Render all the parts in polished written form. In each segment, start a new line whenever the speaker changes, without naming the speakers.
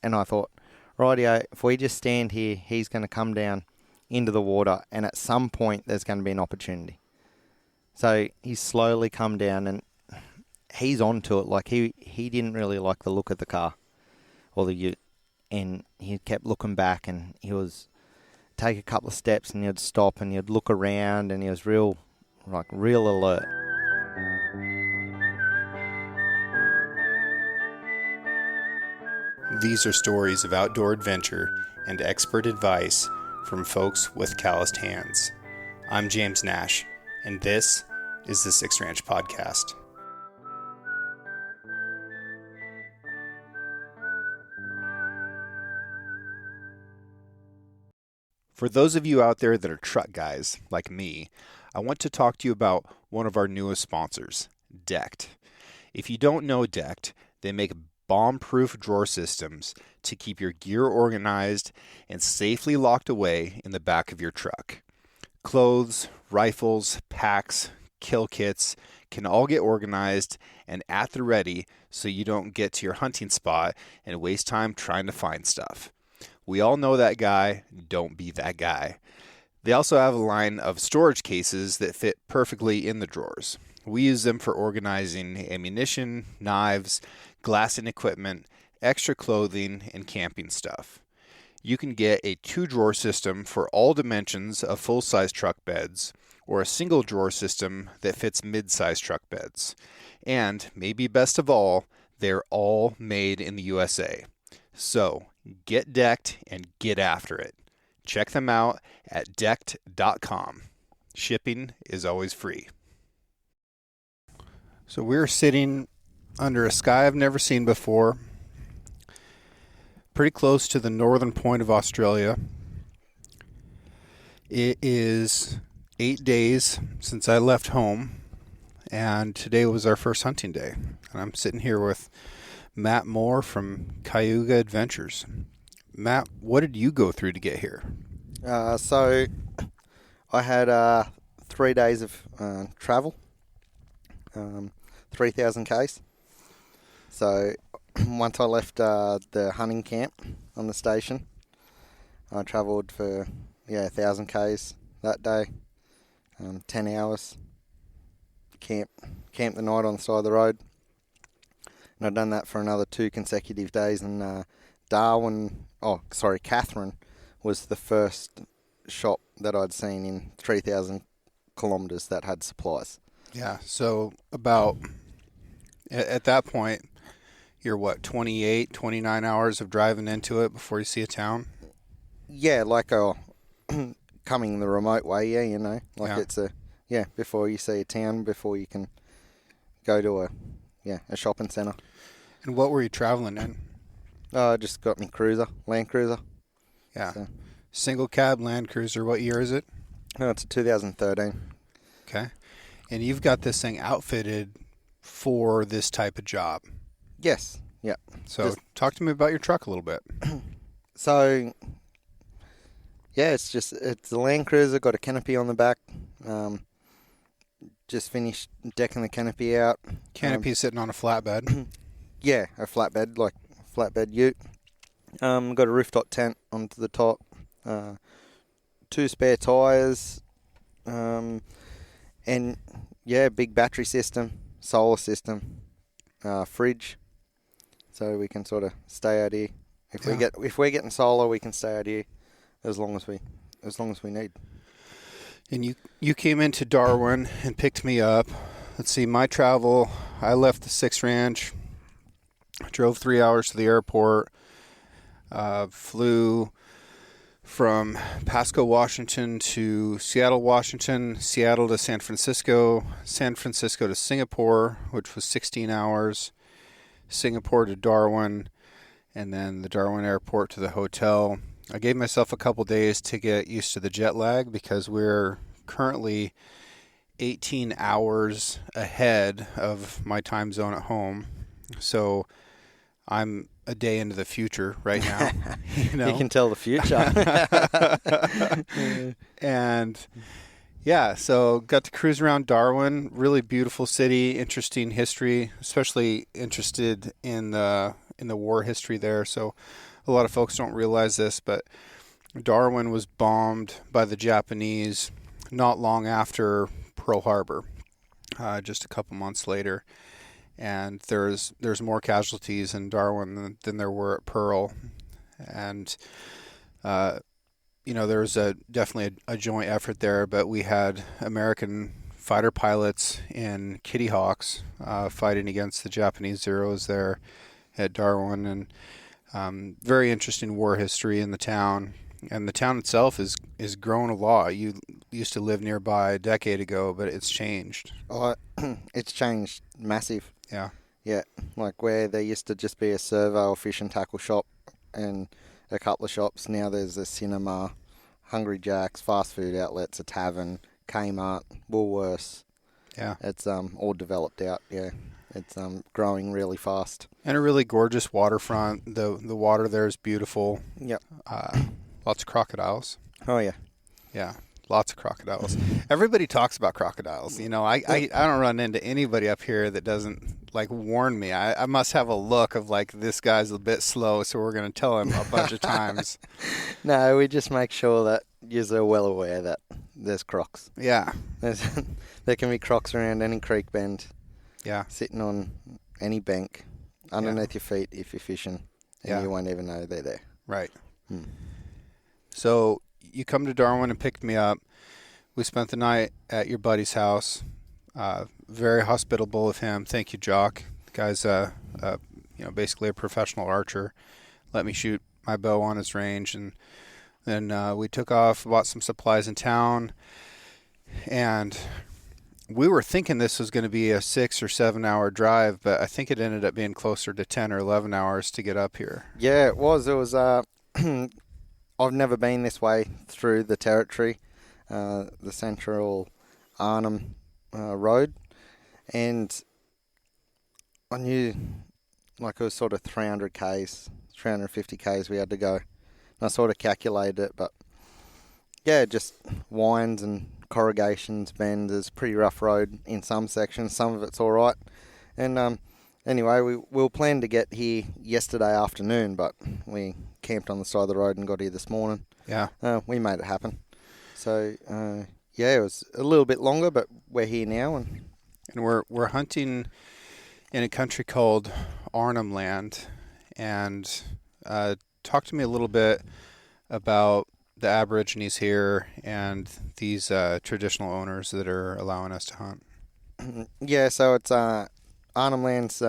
And I thought, rightio, if we just stand here, he's going to come down into the water, and at some point there's going to be an opportunity. So he's slowly come down, and he's onto it. Like, he didn't really like the look of the car or the ute, and he kept looking back, and he was take a couple of steps, and he'd stop, and he'd look around, and he was real alert.
These are stories of outdoor adventure and expert advice from folks with calloused hands. I'm James Nash, and this is the Six Ranch Podcast. For those of you out there that are truck guys like me, I want to talk to you about one of our newest sponsors, Decked. If you don't know Decked, they make bomb-proof drawer systems to keep your gear organized and safely locked away in the back of your truck. Clothes, rifles, packs, kill kits can all get organized and at the ready so you don't get to your hunting spot and waste time trying to find stuff. We all know that guy. Don't be that guy. They also have a line of storage cases that fit perfectly in the drawers. We use them for organizing ammunition, knives, glassing equipment, extra clothing, and camping stuff. You can get a 2-drawer system for all dimensions of full-size truck beds, or a single drawer system that fits mid-size truck beds. And, maybe best of all, they're all made in the USA. So, get decked and get after it. Check them out at decked.com. Shipping is always free. So we're sitting under a sky I've never seen before, pretty close to the northern point of Australia. It is 8 days since I left home, and today was our first hunting day. And I'm sitting here with Matt Moore from Kayuga Adventures. Matt, what did you go through to get here?
So I had 3 days of travel, 3,000 Ks. So once I left the hunting camp on the station, I travelled for 1,000 Ks that day, 10 hours, camp the night on the side of the road. And I'd done that for another 2 consecutive days, and Catherine was the first shop that I'd seen in 3,000 kilometres that had supplies.
Yeah, so about, at that point, you're 28, 29 hours of driving into it before you see a town?
Yeah, like coming the remote way, it's before you see a town, before you can go to a shopping centre.
And what were you traveling in?
I just got me Land Cruiser.
Yeah.
So.
Single cab Land Cruiser. What year is it?
No, it's a 2013.
Okay. And you've got this thing outfitted for this type of job.
Yes. Yeah.
So talk to me about your truck a little bit.
So, it's a Land Cruiser, got a canopy on the back. Just finished decking the canopy out.
Canopy sitting on a flatbed.
Yeah, a flatbed, like flatbed ute. Got a rooftop tent onto the top. 2 spare tyres. Big battery system, solar system, fridge. So we can sort of stay out here. If we're getting solar, we can stay out here as long as we need.
And you came into Darwin and picked me up. Let's see, my travel, I left the Six Ranch, drove 3 hours to the airport, flew from Pasco, Washington to Seattle, Washington, Seattle to San Francisco, San Francisco to Singapore, which was 16 hours, Singapore to Darwin, and then the Darwin airport to the hotel. I gave myself a couple days to get used to the jet lag because we're currently 18 hours ahead of my time zone at home. So I'm a day into the future right now.
You can tell the future.
And yeah, so got to cruise around Darwin. Really beautiful city, interesting history, especially interested in the in the war history there. So a lot of folks don't realize this, but Darwin was bombed by the Japanese not long after Pearl Harbor, just a couple months later. And there's more casualties in Darwin than there were at Pearl. And, there was definitely a joint effort there, but we had American fighter pilots in Kitty Hawks fighting against the Japanese Zeros there at Darwin. And very interesting war history in the town. And the town itself is grown a lot. You used to live nearby a decade ago, but it's changed.
Oh, it's changed massive.
Yeah.
Yeah, like where there used to just be a servo, a fish and tackle shop, and a couple of shops. Now there's a cinema, Hungry Jack's, fast food outlets, a tavern, Kmart, Woolworths.
Yeah.
It's all developed out, yeah. It's growing really fast.
And a really gorgeous waterfront. The water there is beautiful.
Yep.
Lots of crocodiles.
Oh, yeah.
Yeah, lots of crocodiles. Everybody talks about crocodiles. I don't run into anybody up here that doesn't warn me. I must have a look of this guy's a bit slow, so we're going to tell him a bunch of times.
No, we just make sure that you're well aware that there's crocs.
Yeah.
There can be crocs around any creek bend.
Yeah.
Sitting on any bank underneath your feet if you're fishing, and you won't even know they're there.
Right. So you come to Darwin and picked me up. We spent the night at your buddy's house. Very hospitable of him. Thank you, Jock. The guy's basically a professional archer. Let me shoot my bow on his range, and then we took off, bought some supplies in town, and we were thinking this was going to be a 6 or 7 hour drive, but I think it ended up being closer to 10 or 11 hours to get up here.
Yeah, it was. It was. I've never been this way through the territory, the central Arnhem Road, and I knew it was sort of 300 k's, 350 k's we had to go. And I sort of calculated it, but yeah, just winds and corrugations, bends. It's a pretty rough road in some sections. Some of it's all right. And anyway, we were planning to get here yesterday afternoon, but we camped on the side of the road and got here this morning.
Yeah.
We made it happen. So, it was a little bit longer, but we're here now.
And we're hunting in a country called Arnhem Land. And talk to me a little bit about the Aborigines here and these traditional owners that are allowing us to hunt.
Yeah, so it's Arnhem Land's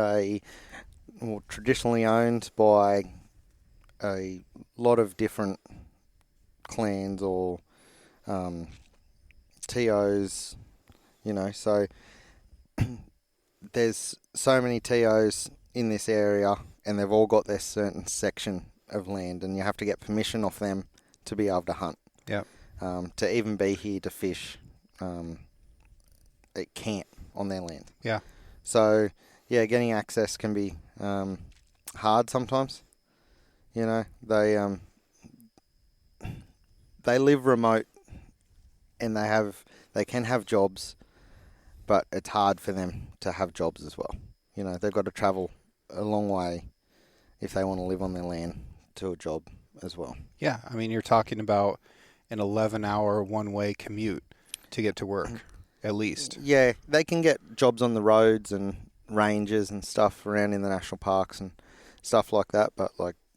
traditionally owned by a lot of different clans or TOs, so there's so many TOs in this area, and they've all got their certain section of land, and you have to get permission off them to be able to hunt.
Yeah.
To even be here to fish, it can't on their land.
Yeah.
So, getting access can be hard sometimes. They live remote, and they can have jobs, but it's hard for them to have jobs as well. They've got to travel a long way if they want to live on their land to a job as well.
Yeah, I mean, you're talking about an 11-hour one-way commute to get to work, at least.
Yeah, they can get jobs on the roads and ranges and stuff around in the national parks and stuff like that, but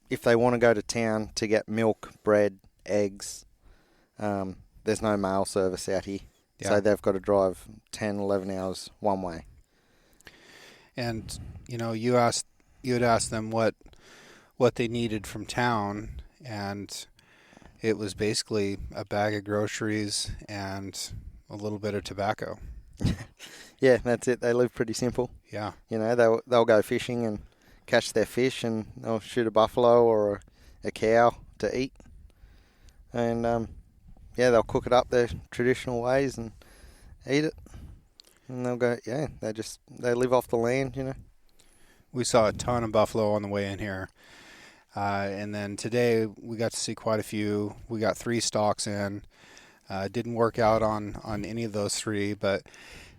if they want to go to town to get milk, bread, eggs, there's no mail service out here. Yeah. So they've got to drive 10, 11 hours one way.
And, you had asked them what they needed from town, and it was basically a bag of groceries and a little bit of tobacco.
Yeah, that's it. They live pretty simple.
Yeah.
They'll go fishing and catch their fish, and they'll shoot a buffalo or a cow to eat. And, they'll cook it up their traditional ways and eat it. And they'll go, they live off the land,
We saw a ton of buffalo on the way in here. And then today we got to see quite a few. We got 3 stalks in. Didn't work out on any of those 3, but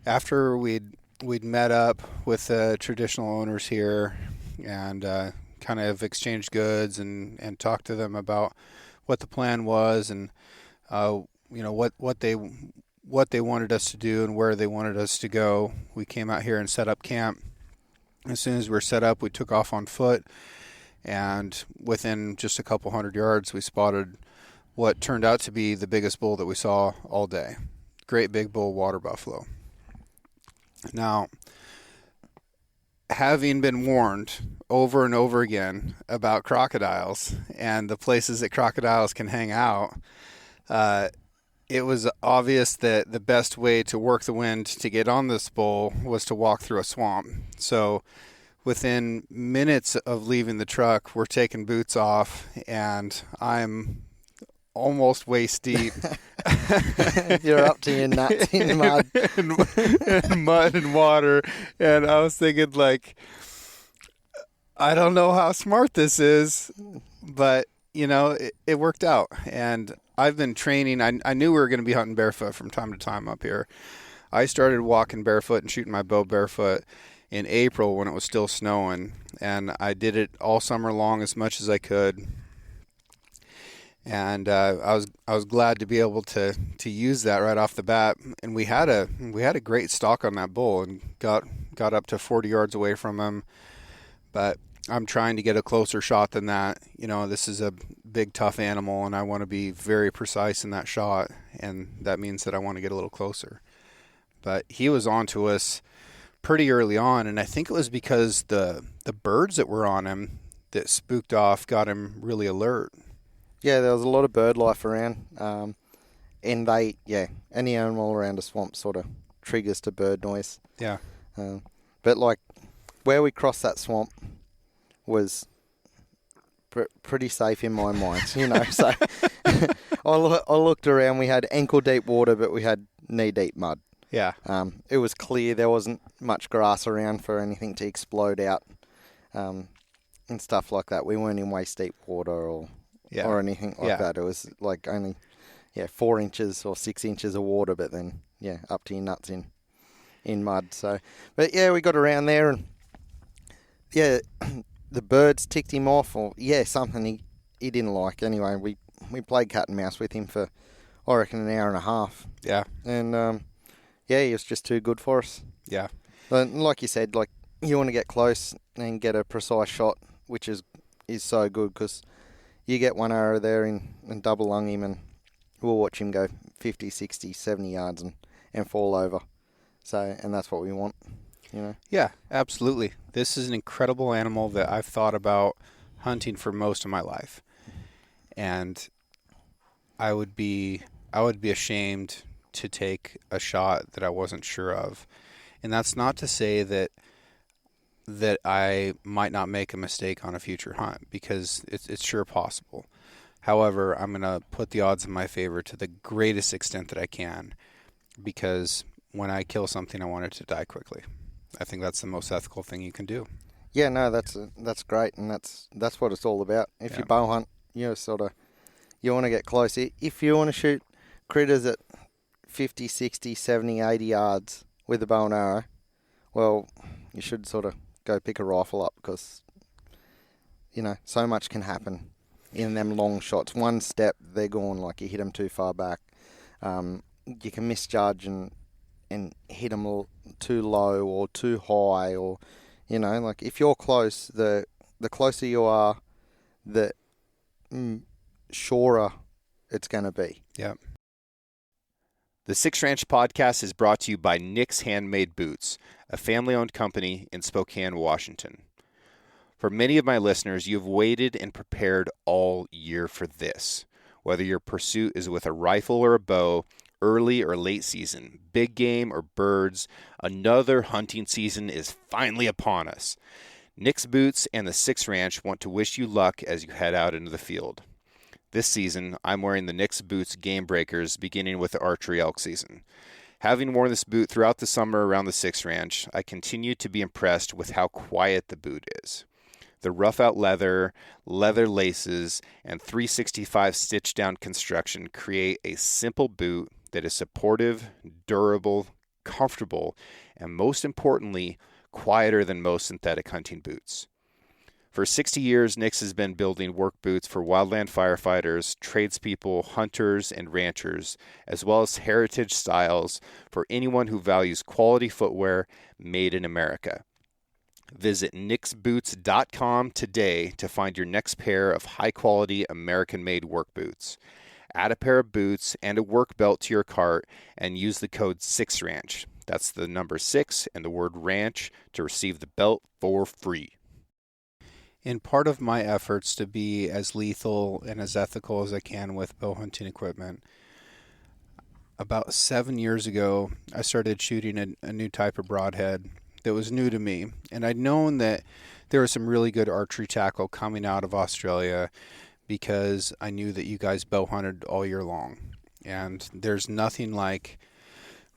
after we'd met up with the traditional owners here and kind of exchange goods and talk to them about what the plan was and what they wanted us to do and where they wanted us to go. We came out here and set up camp. As soon as we were set up, we took off on foot, and within just a couple hundred yards, we spotted what turned out to be the biggest bull that we saw all day. Great big bull water buffalo. Now, having been warned over and over again about crocodiles and the places that crocodiles can hang out, it was obvious that the best way to work the wind to get on this bull was to walk through a swamp. So within minutes of leaving the truck, we're taking boots off, and I'm almost waist deep.
You're up to your nuts in mud.
and mud and water. And I was thinking, like, I don't know how smart this is, but, it worked out. And I've been training. I knew we were going to be hunting barefoot from time to time up here. I started walking barefoot and shooting my bow barefoot in April when it was still snowing. And I did it all summer long as much as I could. And I was glad to be able to use that right off the bat. And we had a great stalk on that bull and got up to 40 yards away from him. But I'm trying to get a closer shot than that. This is a big, tough animal, and I want to be very precise in that shot. And that means that I want to get a little closer. But he was on to us pretty early on, and I think it was because the birds that were on him that spooked off got him really alert.
Yeah, there was a lot of bird life around, and any animal around a swamp sort of triggers to bird noise.
Yeah.
But like where we crossed that swamp was pretty safe in my mind, So I looked around. We had ankle deep water, but we had knee deep mud.
Yeah.
It was clear. There wasn't much grass around for anything to explode out, and stuff like that. We weren't in waist deep water or anything like that. It was like only 4 inches or 6 inches of water, but then up to your nuts in mud. So, but we got around there, and the birds ticked him off, or something he didn't like. Anyway, we played cat and mouse with him for I reckon an hour and a half.
Yeah.
And he was just too good for us.
Yeah.
And like you said, like you want to get close and get a precise shot, which is so good because you get one arrow there and double lung him, and we'll watch him go 50, 60, 70 yards and fall over. So, and that's what we want,
Yeah, absolutely. This is an incredible animal that I've thought about hunting for most of my life. And I would be ashamed to take a shot that I wasn't sure of. And that's not to say that I might not make a mistake on a future hunt, because it's sure possible. However, I'm going to put the odds in my favor to the greatest extent that I can, because when I kill something, I want it to die quickly. I think that's the most ethical thing you can do.
Yeah, no, that's great, and that's what it's all about. If you bow hunt, you want to get close. If you want to shoot critters at 50, 60, 70, 80 yards with a bow and arrow, well, you should sort of go pick a rifle up, because, so much can happen in them long shots. One step, they're gone, like you hit them too far back. You can misjudge and hit them too low or too high, or, like if you're close, the closer you are, the surer it's going to be.
Yeah. The Six Ranch Podcast is brought to you by Nick's Handmade Boots, a family-owned company in Spokane, Washington. For many of my listeners, you have waited and prepared all year for this. Whether your pursuit is with a rifle or a bow, early or late season, big game or birds, another hunting season is finally upon us. Nick's Boots and the Six Ranch want to wish you luck as you head out into the field. This season, I'm wearing the Nick's Boots Game Breakers, beginning with the archery elk season. Having worn this boot throughout the summer around the Six Ranch, I continue to be impressed with how quiet the boot is. The rough-out leather laces, and 365 stitch-down construction create a simple boot that is supportive, durable, comfortable, and most importantly, quieter than most synthetic hunting boots. For 60 years, Nix has been building work boots for wildland firefighters, tradespeople, hunters, and ranchers, as well as heritage styles for anyone who values quality footwear made in America. Visit nixboots.com today to find your next pair of high-quality American-made work boots. Add a pair of boots and a work belt to your cart and use the code 6RANCH. That's the number 6 and the word ranch to receive the belt for free. In part of my efforts to be as lethal and as ethical as I can with bow hunting equipment, about 7 years ago, I started shooting a new type of broadhead that was new to me. And I'd known that there was some really good archery tackle coming out of Australia because I knew that you guys bow hunted all year long. And there's nothing like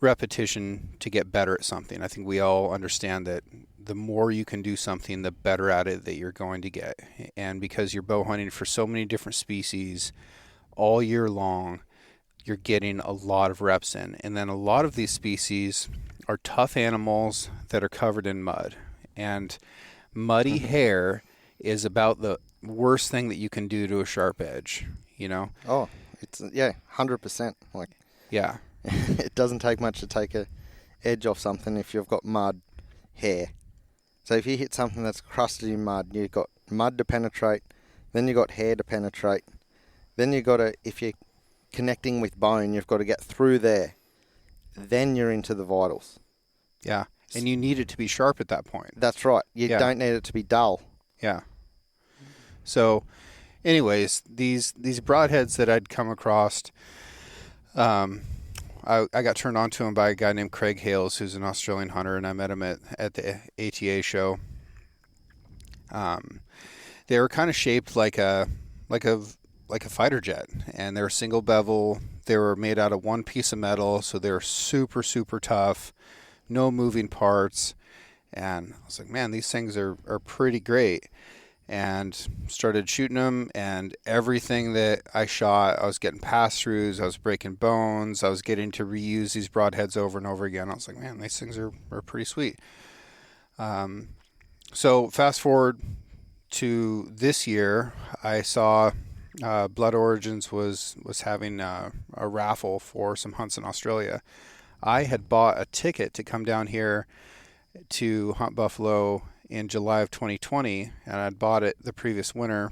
repetition to get better at something. I think we all understand that the more you can do something, the better at it that you're going to get. And because you're bow hunting for so many different species all year long, you're getting a lot of reps in. And then a lot of these species are tough animals that are covered in mud. And muddy hair is about the worst thing that you can do to a sharp edge, you know?
Oh, it's, 100%. Like,
yeah.
It doesn't take much to take a edge off something if you've got mud hair. So if you hit something that's crusted in mud, you've got mud to penetrate, then you've got hair to penetrate, then you've got to, if you're connecting with bone, you've got to get through there. Then you're into the vitals.
Yeah, and you need it to be sharp at that point.
That's right. You don't need it to be dull.
Yeah. So, anyways, these broadheads that I'd come across, I got turned on to him by a guy named Craig Hales, who's an Australian hunter, and I met him at the ATA show. They were kind of shaped like a fighter jet, and they were single bevel. They were made out of one piece of metal, so they were super, super tough, no moving parts. And I was like, man, these things are pretty great. And started shooting them, and everything that I shot, I was getting pass-throughs, I was breaking bones, I was getting to reuse these broadheads over and over again. I was like, man, these things are pretty sweet. So fast forward to this year, I saw Blood Origins was having a raffle for some hunts in Australia. I had bought a ticket to come down here to hunt buffalo in July of 2020, and I'd bought it the previous winter.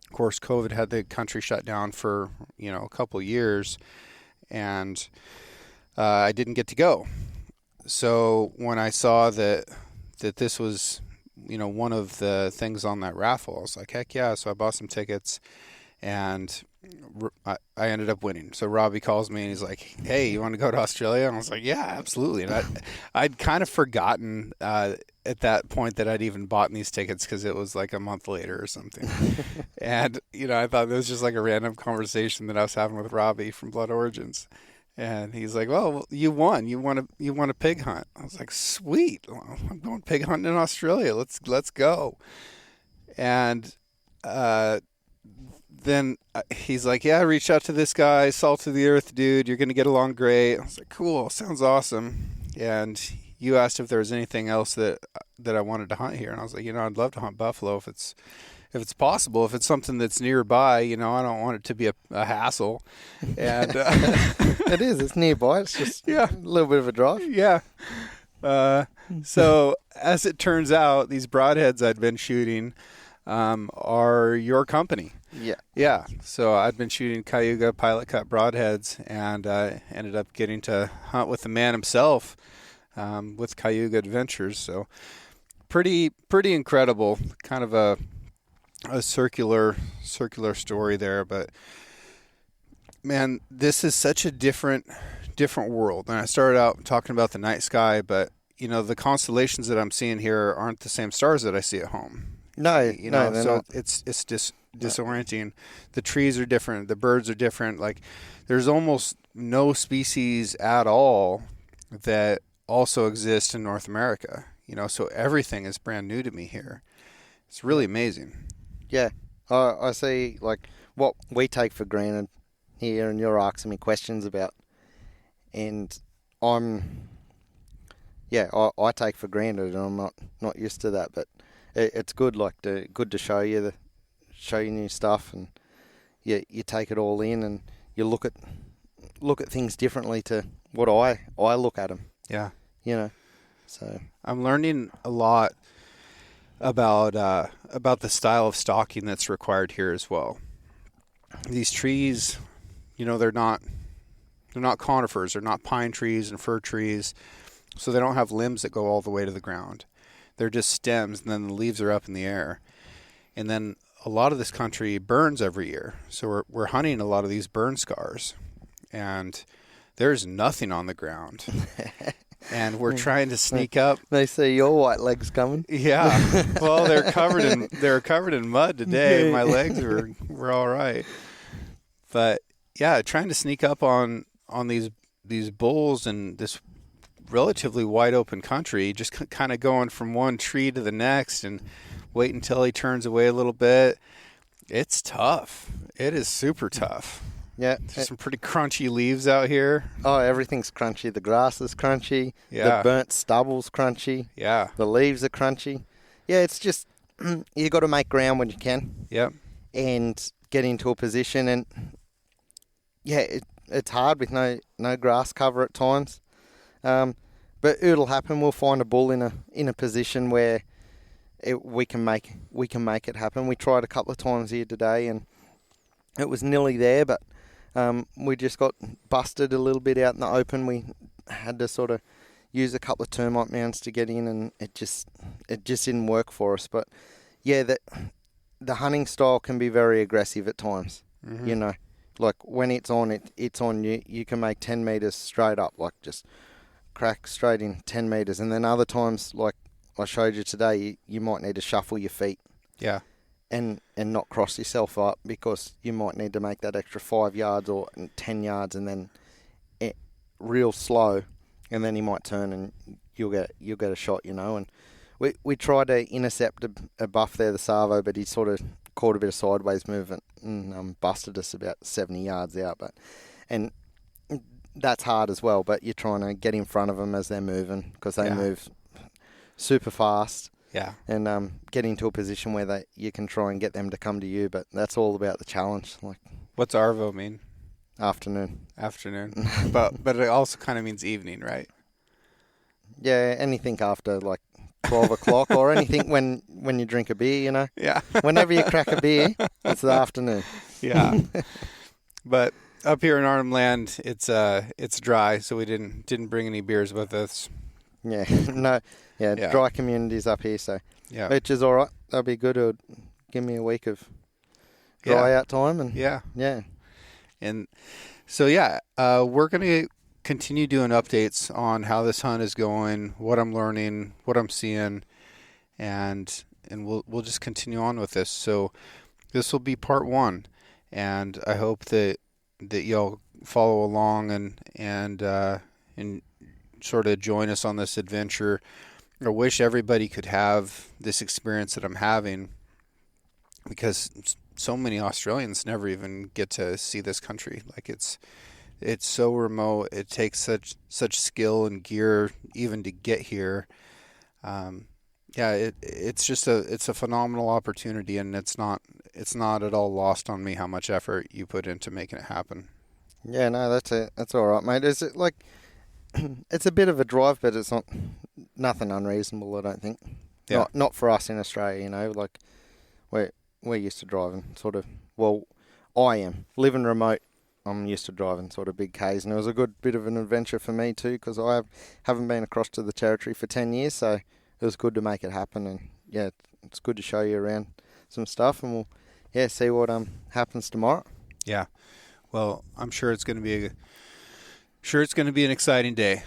Of course, COVID had the country shut down for, a couple of years, and I didn't get to go. So when I saw that this was, one of the things on that raffle, I was like, heck yeah. So I bought some tickets, and I ended up winning. So Robbie calls me and he's like, hey, you want to go to Australia? And I was like, yeah, absolutely. And I'd kind of forgotten at that point that I'd even bought these tickets because it was like a month later or something. And, I thought it was just like a random conversation that I was having with Robbie from Blood Origins. And he's like, well, you won. You want a pig hunt. I was like, sweet. I'm going pig hunting in Australia. Let's go. And then he's like, yeah, reach out to this guy, salt of the earth dude. You're going to get along great. I was like, cool. Sounds awesome. And you asked if there was anything else that I wanted to hunt here. And I was like, I'd love to hunt buffalo if it's possible. If it's something that's nearby, I don't want it to be a hassle. And
it is. It's nearby. It's just a little bit of a drive.
Yeah. So as it turns out, these broadheads I'd been shooting are your company.
Yeah.
Yeah. So I'd been shooting Kayuga pilot cut broadheads, and ended up getting to hunt with the man himself with Kayuga Adventures. So pretty incredible. Kind of a circular story there, but man, this is such a different world. And I started out talking about the night sky, but the constellations that I'm seeing here aren't the same stars that I see at home.
No,
so
not.
it's disorienting. The trees are different, the birds are different. Like, there's almost no species at all that also exist in North America. So everything is brand new to me here. It's really amazing.
Yeah, I see, like, what we take for granted here, and you're asking me questions about, and I take for granted, and I'm not used to that, but it's good, good to show you new stuff, and you take it all in, and you look at things differently to what I look at them.
Yeah.
So
I'm learning a lot about the style of stalking that's required here as well. These trees, they're not conifers, they're not pine trees and fir trees, so they don't have limbs that go all the way to the ground. They're just stems, and then the leaves are up in the air. And then a lot of this country burns every year, so we're hunting a lot of these burn scars, and there's nothing on the ground. And we're trying to sneak up.
They see your white legs coming.
Yeah. Well, they're covered in mud today. My legs were all right. But yeah, trying to sneak up on these bulls in this relatively wide open country, just kind of going from one tree to the next and wait until he turns away a little bit. It's tough. It is super tough.
Yeah.
There's some pretty crunchy leaves out here.
Oh, everything's crunchy. The grass is crunchy.
Yeah.
The burnt stubble's crunchy.
Yeah.
The leaves are crunchy. Yeah, it's just, you got to make ground when you can.
Yep.
And get into a position. And, yeah, it's hard with no grass cover at times. But it'll happen. We'll find a bull in a position where we can make it happen. We tried a couple of times here today, and it was nearly there, but we just got busted a little bit out in the open. We had to sort of use a couple of termite mounds to get in, and it just didn't work for us. But yeah, the hunting style can be very aggressive at times. Mm-hmm. Like when it's on, it's on. You can make 10 meters straight up, like just crack straight in 10 meters, and then other times, like I showed you today, you might need to shuffle your feet.
Yeah.
And not cross yourself up, because you might need to make that extra 5 yards or 10 yards, and then real slow, and then he might turn and you'll get a shot, And we tried to intercept a buff there, the Savo, but he sort of caught a bit of sideways movement and busted us about 70 yards out. And that's hard as well. But you're trying to get in front of them as they're moving, because they move super fast.
Yeah.
And get into a position where you can try and get them to come to you, but that's all about the challenge. Like,
what's Arvo mean?
Afternoon.
but it also kind of means evening, right?
Yeah, anything after like 12 o'clock or anything when you drink a beer,
Yeah.
Whenever you crack a beer, it's the afternoon.
Yeah. But up here in Arnhem Land, it's dry, so we didn't bring any beers with us.
Yeah. No. Yeah, dry communities up here, so which is all right. That'll be good. It'll give me a week of dry out time, and yeah.
And so we're gonna continue doing updates on how this hunt is going, what I'm learning, what I'm seeing, and we'll just continue on with this. So this will be part 1, and I hope that y'all follow along and sort of join us on this adventure. I wish everybody could have this experience that I'm having, because so many Australians never even get to see this country. Like it's so remote. It takes such skill and gear even to get here. It's a phenomenal opportunity, and it's not at all lost on me how much effort you put into making it happen.
Yeah, no, that's all right, mate. Is it like it's a bit of a drive, but it's nothing unreasonable, I don't think.
Yeah.
Not for us in Australia, like we're used to driving sort of, well, I am. Living remote, I'm used to driving sort of big Ks, and it was a good bit of an adventure for me too, because I haven't been across to the territory for 10 years, so it was good to make it happen. And yeah, it's good to show you around some stuff, and we'll see what happens tomorrow.
Yeah. Well, I'm sure it's going to be an exciting day.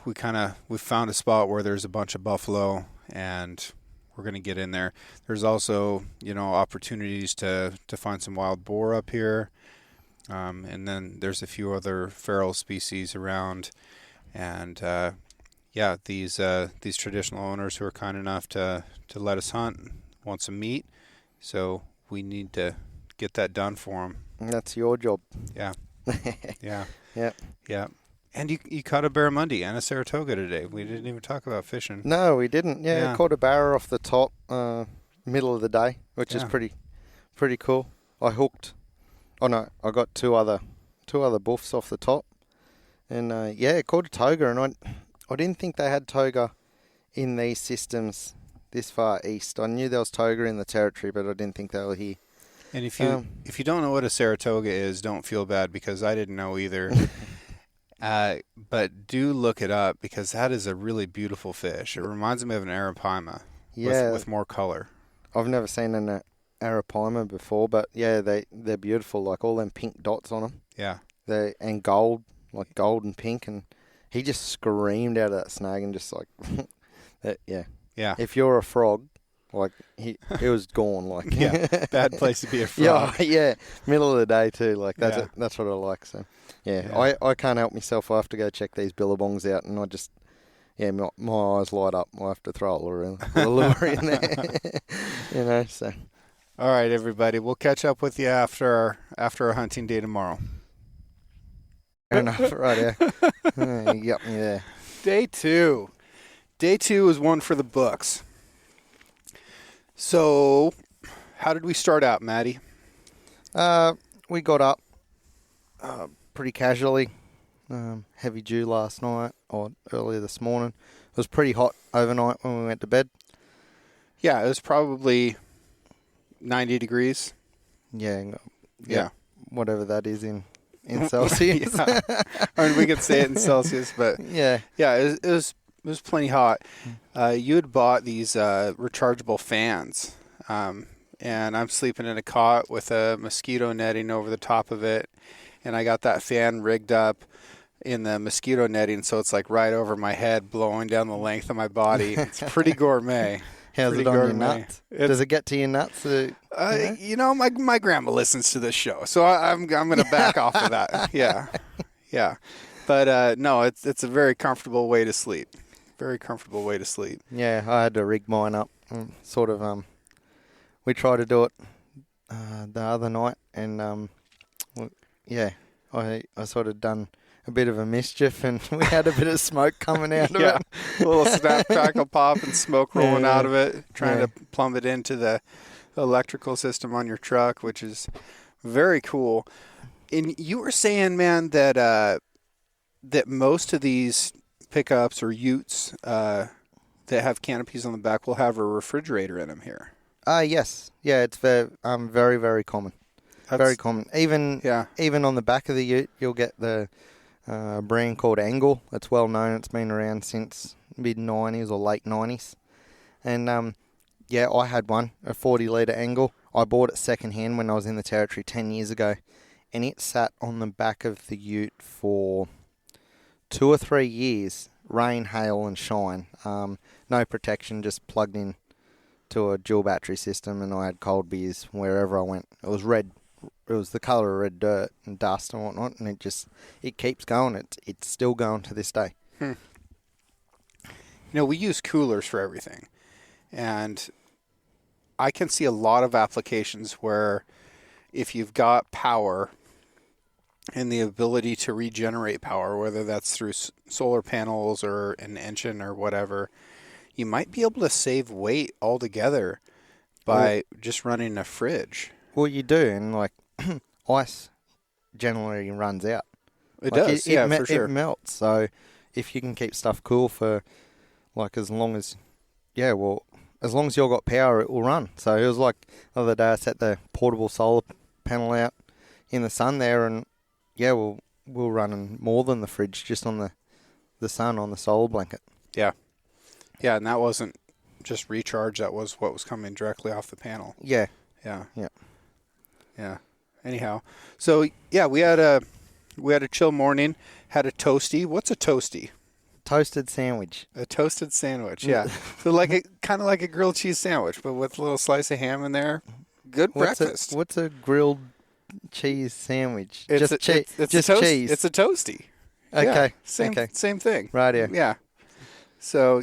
We found a spot where there's a bunch of buffalo, and we're going to get in there. There's also, opportunities to find some wild boar up here. And then there's a few other feral species around. And, these traditional owners who are kind enough to let us hunt want some meat. So we need to get that done for them.
That's your job.
Yeah. Yeah.
Yeah.
Yeah. And you caught a barramundi and a Saratoga today. We didn't even talk about fishing.
No, we didn't. Yeah, caught a barra off the top, middle of the day, which is pretty cool. I hooked. Oh no, I got two other buffs off the top, and caught a toga. And I didn't think they had toga in these systems this far east. I knew there was toga in the territory, but I didn't think they were here.
And if you don't know what a Saratoga is, don't feel bad, because I didn't know either. But do look it up, because that is a really beautiful fish. It reminds me of an arapaima with more color.
I've never seen an arapaima before, but yeah, they're beautiful. Like all them pink dots on them.
Yeah.
And gold, like gold and pink, and he just screamed out of that snag and just like, yeah. If you're a frog, like he was gone. Like
bad place to be a frog.
Yeah, middle of the day too. Like that's what I like. So I can't help myself. I have to go check these billabongs out, and I just my eyes light up. I have to throw a lure in there. So.
All right, everybody. We'll catch up with you after our hunting day tomorrow.
Fair enough, right? Yeah, you got me there.
Day 2. Day 2 is one for the books. So, how did we start out, Maddie?
We got up pretty casually. Heavy dew last night or earlier this morning. It was pretty hot overnight when we went to bed.
Yeah, it was probably 90 degrees.
Yeah. Whatever that is in Celsius.
I mean, we could say it in Celsius, but it was plenty hot. You had bought these rechargeable fans, and I'm sleeping in a cot with a mosquito netting over the top of it, and I got that fan rigged up in the mosquito netting, so it's like right over my head, blowing down the length of my body. It's pretty gourmet.
How's it on your nuts? Does it get to your nuts?
My grandma listens to this show, so I'm going to back off of that. Yeah. But no, it's a very comfortable way to sleep. Very comfortable way to sleep.
Yeah, I had to rig mine up. We tried to do it the other night, and I sort of done a bit of a mischief, and we had a bit of smoke coming out of it.
A little snap, crackle, pop, and smoke rolling out of it, trying to plumb it into the electrical system on your truck, which is very cool. And you were saying, man, that most of these pickups or utes that have canopies on the back will have a refrigerator in them here.
Yes. Yeah, it's very, very common. Very common. Even on the back of the ute, you'll get the brand called Angle. It's well known. It's been around since mid-90s or late 90s. And, I had one, a 40-litre Angle. I bought it second-hand when I was in the territory 10 years ago. And it sat on the back of the ute for 2 or 3 years. Rain, hail, and shine. No protection, just plugged in to a dual battery system. And I had cold beers wherever I went. It was red. It was the colour of red dirt and dust and whatnot, and it keeps going. It's still going to this day.
We use coolers for everything, and I can see a lot of applications where if you've got power and the ability to regenerate power, whether that's through solar panels or an engine or whatever, you might be able to save weight altogether by just running a fridge.
Well, you do, and ice generally runs out.
It does, for sure.
It melts, so if you can keep stuff cool for as long as you've got power, it will run. So it was like the other day I set the portable solar panel out in the sun there, and we'll run more than the fridge just on the sun on the solar blanket.
Yeah, and that wasn't just recharge. That was what was coming directly off the panel.
Yeah.
Anyhow, so we had a chill morning. Had a toasty. What's a toasty?
Toasted sandwich.
A toasted sandwich. Yeah. So kind of like a grilled cheese sandwich, but with a little slice of ham in there. Good breakfast.
What's a grilled cheese sandwich?
It's
just cheese.
It's a toasty.
Okay.
Yeah, same thing.
Right here.
Yeah. So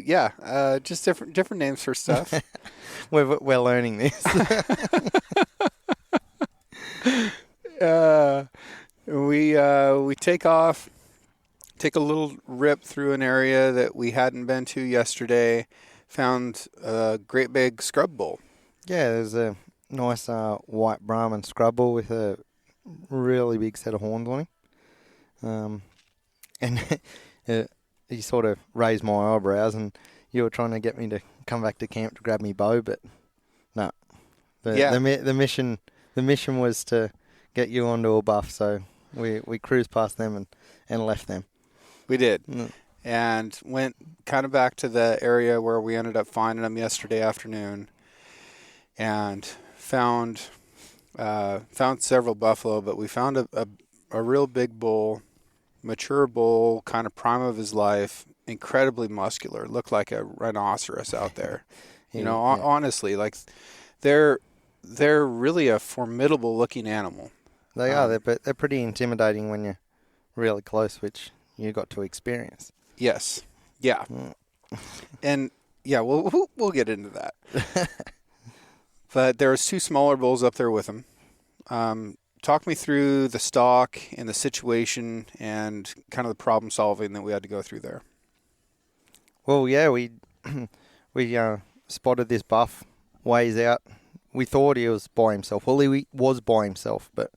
just different names for stuff.
We're learning this.
We take off take a little rip through an area that we hadn't been to yesterday. Found a great big scrub bull.
Yeah, there's a nice white Brahman scrub bull with a really big set of horns on him. And he sort of raised my eyebrows, and you were trying to get me to come back to camp to grab me bow, but no. The mission was to get you onto a buff, so we cruised past them and left them.
We did. And went kind of back to the area where we ended up finding them yesterday afternoon, and found several buffalo, but we found a real big bull, mature bull, kind of prime of his life, incredibly muscular, looked like a rhinoceros out there. Honestly, like they're really a formidable looking animal.
They are, but they're pretty intimidating when you're really close, which you got to experience.
Yes. Yeah. And yeah, we'll get into that. But there was 2 smaller bulls up there with him. Talk me through the stock and the situation and kind of the problem solving that we had to go through there.
Well, yeah, we spotted this buff ways out. We thought he was by himself. Well, he was by himself, but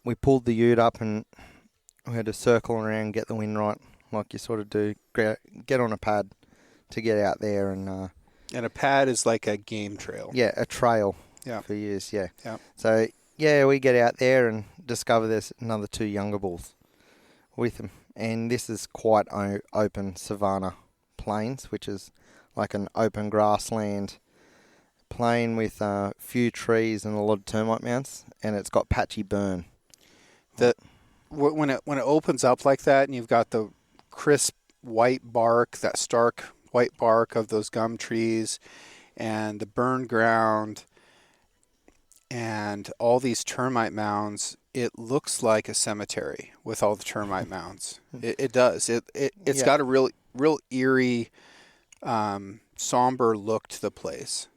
we pulled the ute up and we had to circle around, get the wind right, like you sort of do. Get on a pad to get out there. And
a pad is like a game trail.
Yeah, a trail for years, yeah. So, yeah, we get out there and discover there's another 2 younger bulls with them. And this is quite open savanna plains, which is like an open grassland plain with a few trees and a lot of termite mounds, and it's got patchy burn.
When it opens up like that, and you've got the crisp white bark, that stark white bark of those gum trees, and the burned ground, and all these termite mounds, it looks like a cemetery with all the termite mounds. It does. It's got a real eerie, somber look to the place.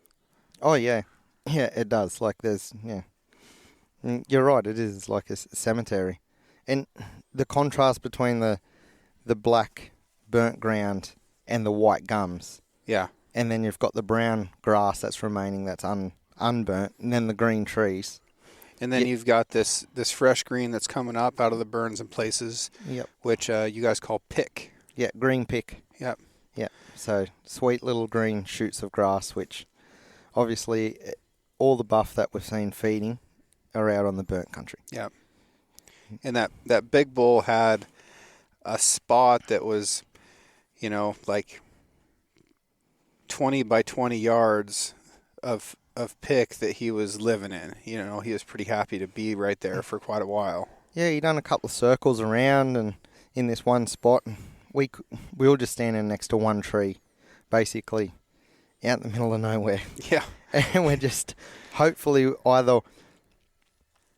Oh
yeah, it does. Like you're right. It is like a cemetery. And the contrast between the black burnt ground and the white gums.
Yeah.
And then you've got the brown grass that's remaining that's unburnt, and then the green trees.
And then you've got this fresh green that's coming up out of the burns in places, which you guys call pick.
Yeah, green pick.
Yep.
Yeah. So sweet little green shoots of grass, which obviously all the buff that we've seen feeding are out on the burnt country.
Yeah. And that big bull had a spot that was, like 20 by 20 yards of pick that he was living in. He was pretty happy to be right there for quite a while.
Yeah, he done a couple of circles around and in this one spot. We were just standing next to one tree, basically out in the middle of nowhere.
Yeah.
And we're just hopefully either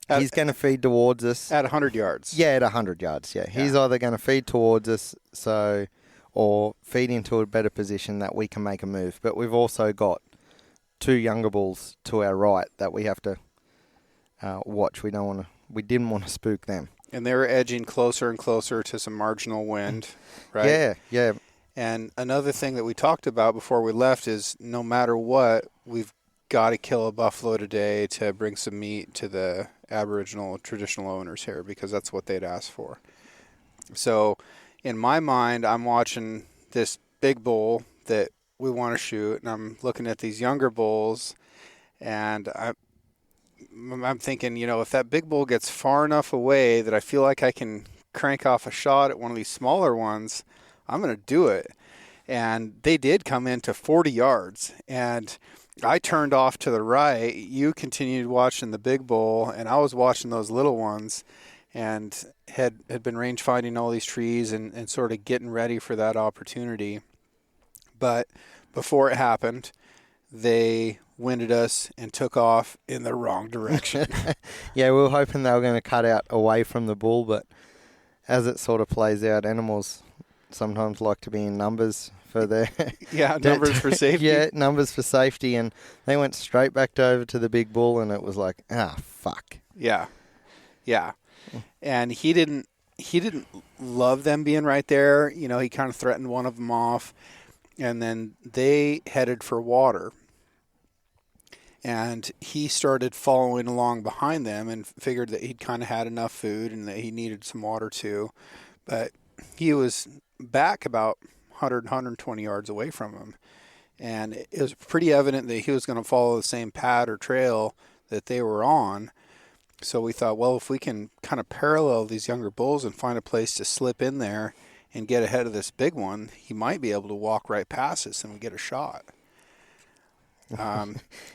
he's going to feed towards us.
At 100 yards.
Yeah, at 100 yards, yeah. He's either going to feed towards us or feed into a better position that we can make a move. But we've also got 2 younger bulls to our right that we have to watch. We didn't want to spook them.
And they were edging closer and closer to some marginal wind, right?
Yeah.
And another thing that we talked about before we left is no matter what, we've got to kill a buffalo today to bring some meat to the Aboriginal traditional owners here, because that's what they'd asked for. So in my mind, I'm watching this big bull that we want to shoot, and I'm looking at these younger bulls, and I'm thinking, if that big bull gets far enough away that I feel like I can crank off a shot at one of these smaller ones, I'm going to do it. And they did come into 40 yards, and I turned off to the right. You continued watching the big bull, and I was watching those little ones, and had been range finding all these trees and sort of getting ready for that opportunity. But before it happened, they winded us and took off in the wrong direction.
Yeah, we were hoping they were going to cut out away from the bull, but as it sort of plays out, animals sometimes like to be in numbers for their...
numbers for safety.
Yeah, numbers for safety, and they went straight back over to the big bull, and it was like, fuck.
Yeah. And he didn't he didn't love them being right there. You know, he kind of threatened one of them off, and then they headed for water. And he started following along behind them and figured that he'd kind of had enough food and that he needed some water too. But he was back about 100, 120 yards away from him. And it was pretty evident that he was going to follow the same pad or trail that they were on. So we thought, well, if we can kind of parallel these younger bulls and find a place to slip in there and get ahead of this big one, he might be able to walk right past us and we get a shot.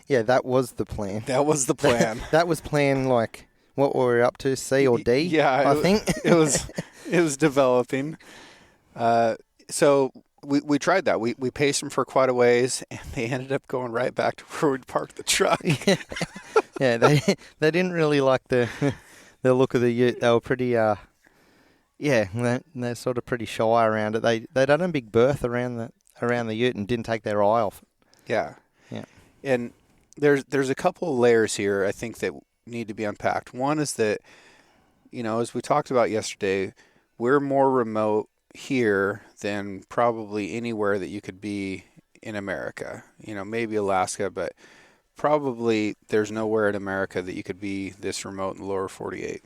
Yeah, that was the plan.
That was the plan.
That was plan, like, what were we up to, C or D?
Yeah,
I think.
it was developing. So we tried that. We paced them for quite a ways, and they ended up going right back to where we'd parked the truck.
Yeah, they didn't really like the look of the ute. They were pretty, they're sort of pretty shy around it. They'd done a big berth around the ute and didn't take their eye off it.
Yeah.
Yeah.
And there's a couple of layers here I think that need to be unpacked. One is that, you know, as we talked about yesterday, we're more remote here than probably anywhere that you could be in America. You know, maybe Alaska, but probably there's nowhere in America that you could be this remote in the lower 48.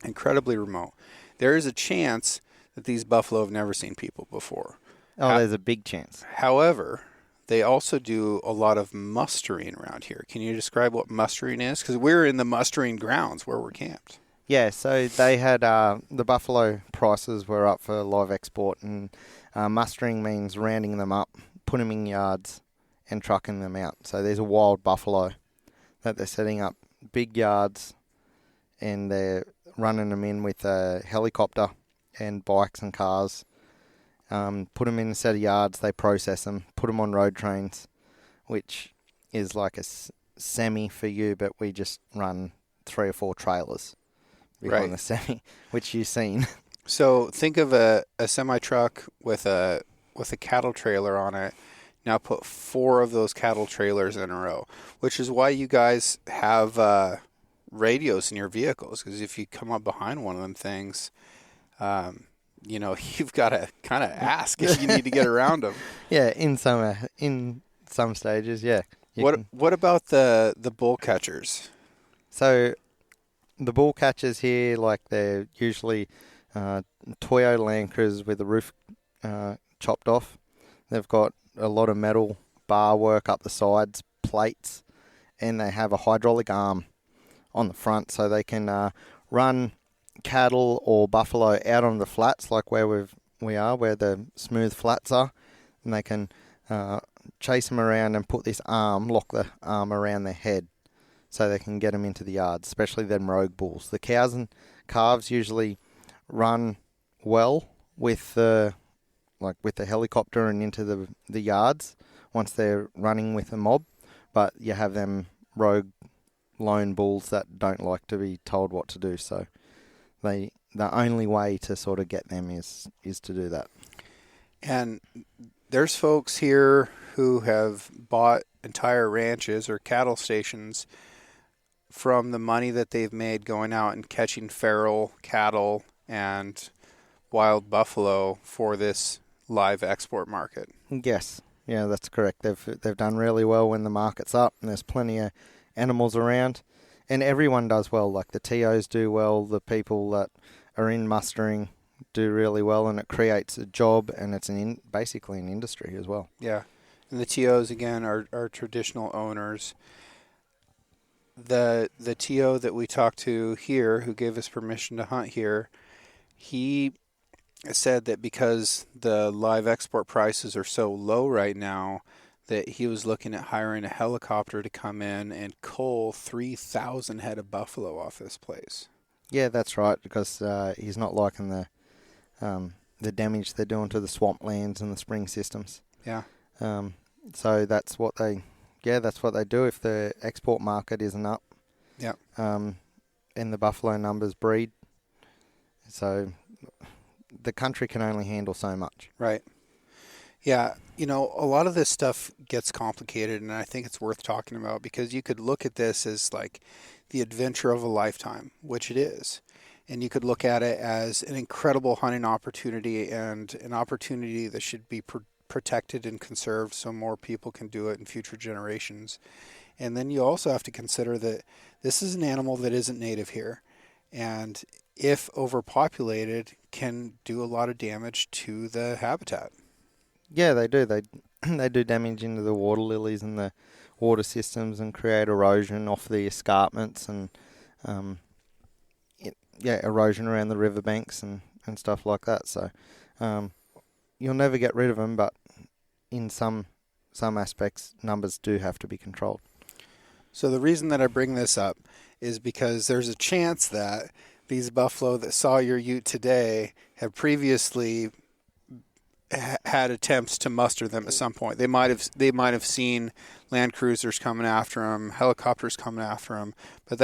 Incredibly remote. There is a chance that these buffalo have never seen people before.
Oh, there's a big chance.
However, they also do a lot of mustering around here. Can you describe what mustering is? Because we're in the mustering grounds where we're camped.
Yeah, so they had the buffalo prices were up for live export, and mustering means rounding them up, putting them in yards, and trucking them out. So there's a wild buffalo that they're setting up big yards, and they're running them in with a helicopter and bikes and cars. Put them in a set of yards, they process them, put them on road trains, which is like a semi for you, but we just run 3 or 4 trailers behind the semi, which you've seen.
So think of a semi-truck with a cattle trailer on it. Now put 4 of those cattle trailers in a row, which is why you guys have radios in your vehicles, because if you come up behind one of them things, you know, you've got to kind of ask if you need to get around them.
Yeah, in some stages, yeah.
What about the bull catchers?
So the bull catchers here, like, they're usually Toyo Land Cruisers with the roof chopped off. They've got a lot of metal bar work up the sides, plates, and they have a hydraulic arm on the front, so they can run cattle or buffalo out on the flats, like where we are, where the smooth flats are, and they can chase them around and lock the arm around their head, so they can get them into the yards, especially them rogue bulls. The cows and calves usually run well with the helicopter and into the yards once they're running with a mob, but you have them rogue lone bulls that don't like to be told what to do, so the only way to sort of get them is to do that.
And there's folks here who have bought entire ranches or cattle stations from the money that they've made going out and catching feral cattle and wild buffalo for this live export market.
Yes, yeah, that's correct. They've done really well when the market's up and there's plenty of animals around, and everyone does well. Like the TOs do well, the people that are in mustering do really well, and it creates a job, and it's basically an industry as well.
Yeah, and the TOs again are traditional owners. The TO that we talked to here, who gave us permission to hunt here, he said that because the live export prices are so low right now, that he was looking at hiring a helicopter to come in and cull 3,000 head of buffalo off this place.
Yeah, that's right, because he's not liking the damage they're doing to the swamplands and the spring systems.
Yeah.
So that's what they do if the export market isn't up.
Yeah.
And the buffalo numbers breed. So the country can only handle so much.
Right. Yeah, you know, a lot of this stuff gets complicated, and I think it's worth talking about because you could look at this as like the adventure of a lifetime, which it is.
and you could look at it as an incredible hunting opportunity and an opportunity that should be protected and conserved so more people can do it in future generations. And then you also have to consider that this is an animal that isn't native here, and if overpopulated, can do a lot of damage to the habitat.
Yeah, they do. They do damage into the water lilies and the water systems and create erosion off the escarpments and erosion around the riverbanks and stuff like that. So you'll never get rid of them, but in some aspects, numbers do have to be controlled.
So the reason that I bring this up is because there's a chance that these buffalo that saw your ute today have previously had attempts to muster them at some point. They might have seen land cruisers coming after them, helicopters coming after them, but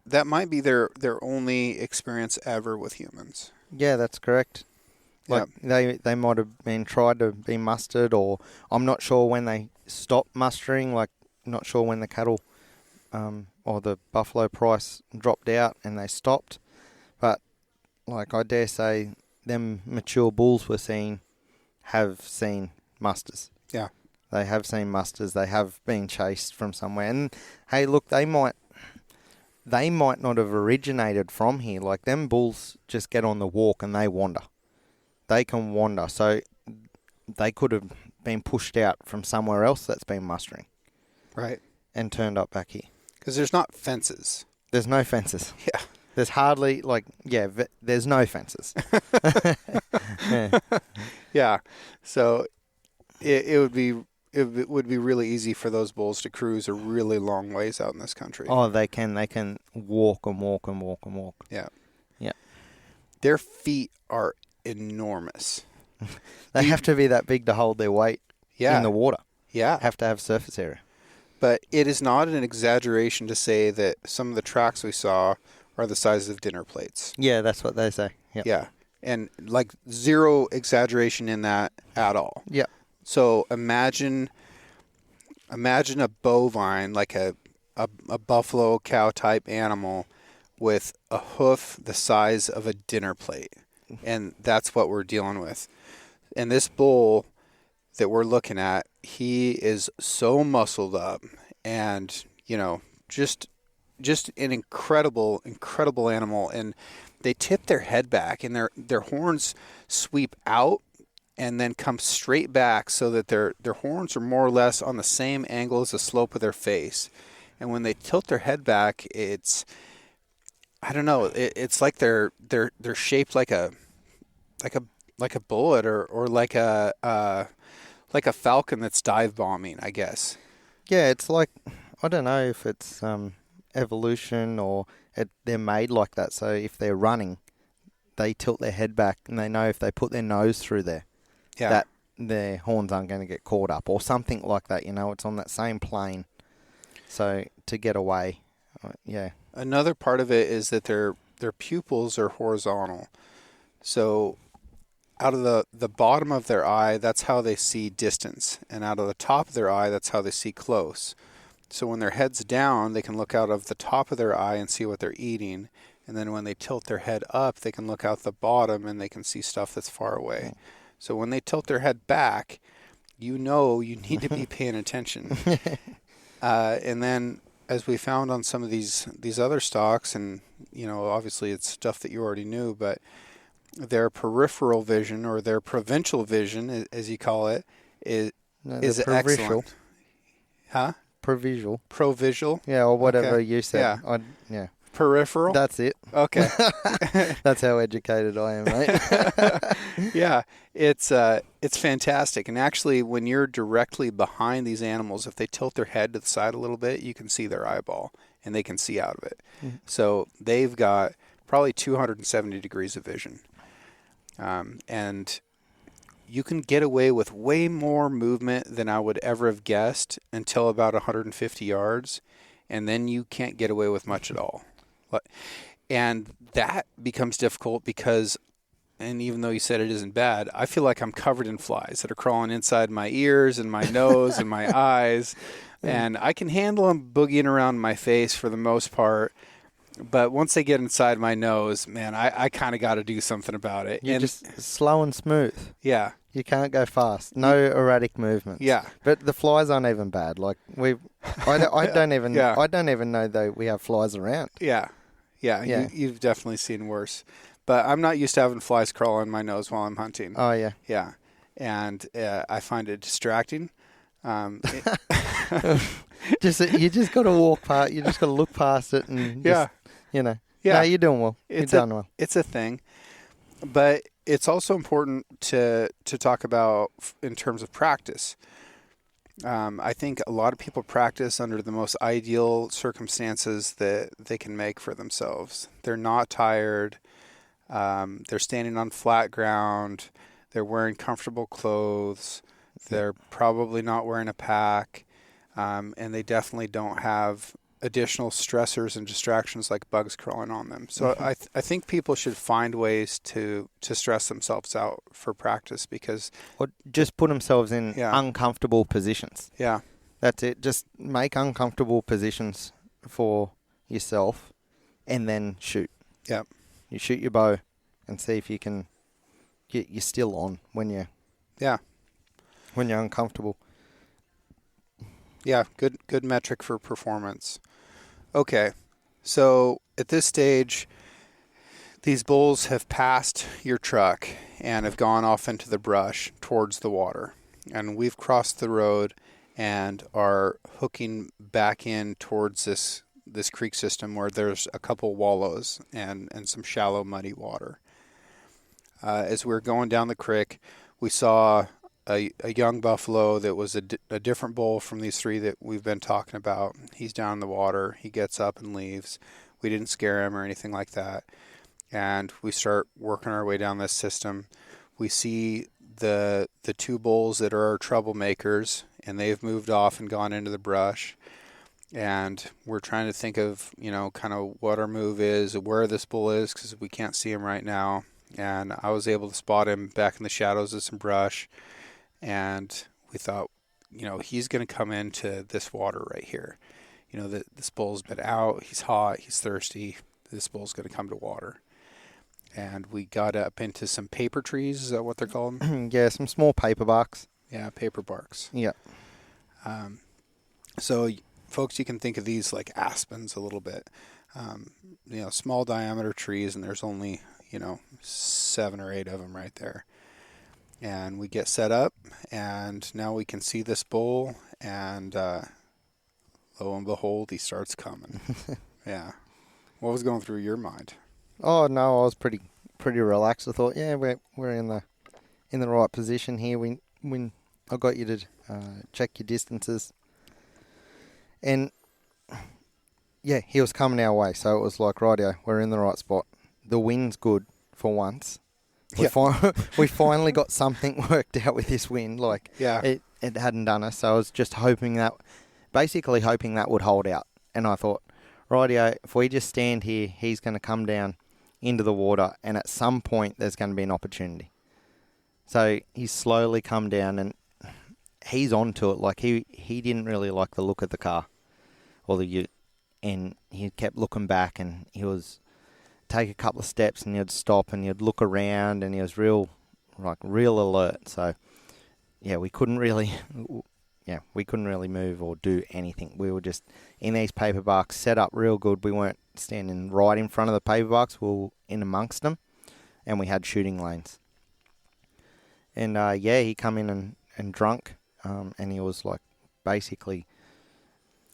that might be their only experience ever with humans.
Yeah, that's correct. Like they might have been tried to be mustered, or I'm not sure when they stopped mustering. Like, not sure when the cattle or the buffalo price dropped out and they stopped. But like, I dare say, them mature bulls have seen musters.
Yeah,
they have seen musters. They have been chased from somewhere. And hey, look, they might not have originated from here. Like, them bulls just get on the walk and they wander. They can wander. So they could have been pushed out from somewhere else that's been mustering.
Right.
And turned up back here.
Because there's not fences.
There's no fences.
Yeah.
There's hardly, there's no fences. Yeah.
Yeah. So it would be really easy for those bulls to cruise a really long ways out in this country.
Oh, they can walk and walk and walk and walk.
Yeah.
Yeah.
Their feet are enormous.
They have to be that big to hold their weight in the water.
Yeah.
Have to have surface area.
But it is not an exaggeration to say that some of the tracks we saw are the size of dinner plates.
Yeah, that's what they say. Yep.
Yeah. And like zero exaggeration in that at all.
Yeah.
So imagine a bovine, like a buffalo cow type animal with a hoof the size of a dinner plate. And that's what we're dealing with. And this bull that we're looking at, he is so muscled up and, just an incredible animal. And they tip their head back and their horns sweep out and then come straight back so that their horns are more or less on the same angle as the slope of their face. And when they tilt their head back, it's, I don't know, it's like they're shaped like a bullet or like a falcon that's dive bombing, I guess.
Yeah, it's like, I don't know if it's evolution or they're made like that. So if they're running, they tilt their head back and they know if they put their nose through there, that their horns aren't going to get caught up or something like that. It's on that same plane. So to get away, yeah.
Another part of it is that their pupils are horizontal. So out of the bottom of their eye, that's how they see distance. And out of the top of their eye, that's how they see close. So when their head's down, they can look out of the top of their eye and see what they're eating. And then when they tilt their head up, they can look out the bottom and they can see stuff that's far away. So when they tilt their head back, you need to be paying attention. And then as we found on some of these other stocks, and, obviously it's stuff that you already knew, but their peripheral vision or their provincial vision, as you call it, is excellent. Huh? Provisual.
Yeah, or whatever you said.
Yeah. Peripheral?
That's it.
Okay.
That's how educated I am, mate.
Yeah, it's fantastic. And actually, when you're directly behind these animals, if they tilt their head to the side a little bit, you can see their eyeball, and they can see out of it. Mm-hmm. So they've got probably 270 degrees of vision. And you can get away with way more movement than I would ever have guessed until about 150 yards, and then you can't get away with much at all. And that becomes difficult because, and even though you said it isn't bad, I feel like I'm covered in flies that are crawling inside my ears and my nose and my eyes, and I can handle them boogieing around my face for the most part. But once they get inside my nose, man, I kind of got to do something about it.
You're just slow and smooth.
Yeah.
You can't go fast. No erratic movements.
Yeah.
But the flies aren't even bad. Like I don't even
Yeah.
I don't even know though we have flies around.
Yeah.
Yeah.
You've definitely seen worse. But I'm not used to having flies crawl in my nose while I'm hunting.
Oh yeah.
Yeah. And I find it distracting.
You just got to walk past. You just got to look past it and
Yeah.
No,
Yeah.
you're doing well. You're done well.
It's a thing. But it's also important to talk about in terms of practice. I think a lot of people practice under the most ideal circumstances that they can make for themselves. They're not tired. They're standing on flat ground. They're wearing comfortable clothes. They're probably not wearing a pack. And they definitely don't have additional stressors and distractions like bugs crawling on them. So I think people should find ways to stress themselves out for practice because...
Or just put themselves in uncomfortable positions.
Yeah.
That's it. Just make uncomfortable positions for yourself and then shoot.
Yeah.
You shoot your bow and see if you can... You're still on when you're uncomfortable.
Yeah, good metric for performance. Okay, so at this stage, these bulls have passed your truck and have gone off into the brush towards the water. And we've crossed the road and are hooking back in towards this creek system where there's a couple wallows and some shallow, muddy water. As we were going down the creek, we saw a young buffalo that was a different bull from these three that we've been talking about. He's down in the water. He gets up and leaves. We didn't scare him or anything like that. And we start working our way down this system. We see the two bulls that are our troublemakers, and they've moved off and gone into the brush. And we're trying to think of, kind of what our move is, where this bull is, because we can't see him right now. And I was able to spot him back in the shadows of some brush. And we thought, he's going to come into this water right here. This bull's been out. He's hot. He's thirsty. This bull's going to come to water. And we got up into some paper trees. Is that what they're called?
Yeah, some small paper barks.
Yeah, paper barks.
Yeah.
So, folks, you can think of these like aspens a little bit. Small diameter trees, and there's only, 7 or 8 of them right there. And we get set up, and now we can see this bull, and lo and behold, he starts coming. Yeah. What was going through your mind?
Oh no, I was pretty relaxed. I thought, yeah, we're in the right position here. When I got you to check your distances, and yeah, he was coming our way, so it was like, rightio, we're in the right spot. The wind's good for once. We finally got something worked out with this wind. It hadn't done us, so I was just hoping that would hold out. And I thought, rightio, if we just stand here, he's going to come down into the water, and at some point there's going to be an opportunity. So he's slowly come down, and he's onto it. Like he didn't really like the look of the car or the ute, and he kept looking back, and he was take a couple of steps and he'd stop and he'd look around, and he was real alert. So yeah, we couldn't really move or do anything. We were just in these paper barks set up real good. We weren't standing right in front of the paper barks. We were in amongst them, and we had shooting lanes. And he come in and drunk, and he was like basically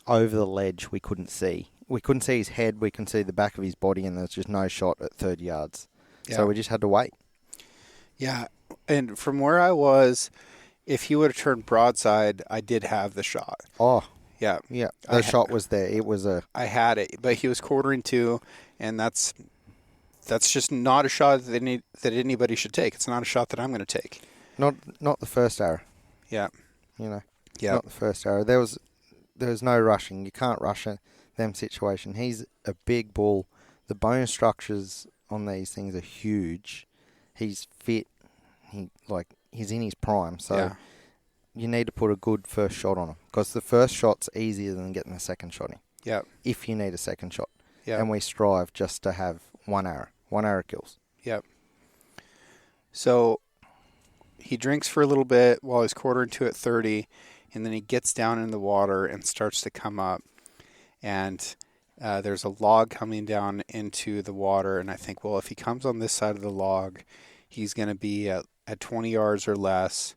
over the ledge. We couldn't see his head. We couldn't see the back of his body, and there's just no shot at 30 yards. Yeah. So we just had to wait. Yeah,
and from where I was, if he would have turned broadside, I did have the shot.
Oh,
yeah,
yeah. The shot was there. It was
I had it, but he was quartering to, and that's just not a shot that anybody should take. It's not a shot that I'm going to take.
Not the first arrow.
Yeah.
Yeah.
Not
the first arrow. There was no rushing. You can't rush them situation. He's a big bull. The bone structures on these things are huge. He's fit. He's in his prime. So you need to put a good first shot on him, because the first shot's easier than getting the second shot in.
Yeah.
If you need a second shot.
Yep.
and we strive just to have one arrow kills.
Yep. So he drinks for a little bit while he's quartering to at 30, and then he gets down in the water and starts to come up. And there's a log coming down into the water, and I think, well, if he comes on this side of the log, he's going to be at 20 yards or less,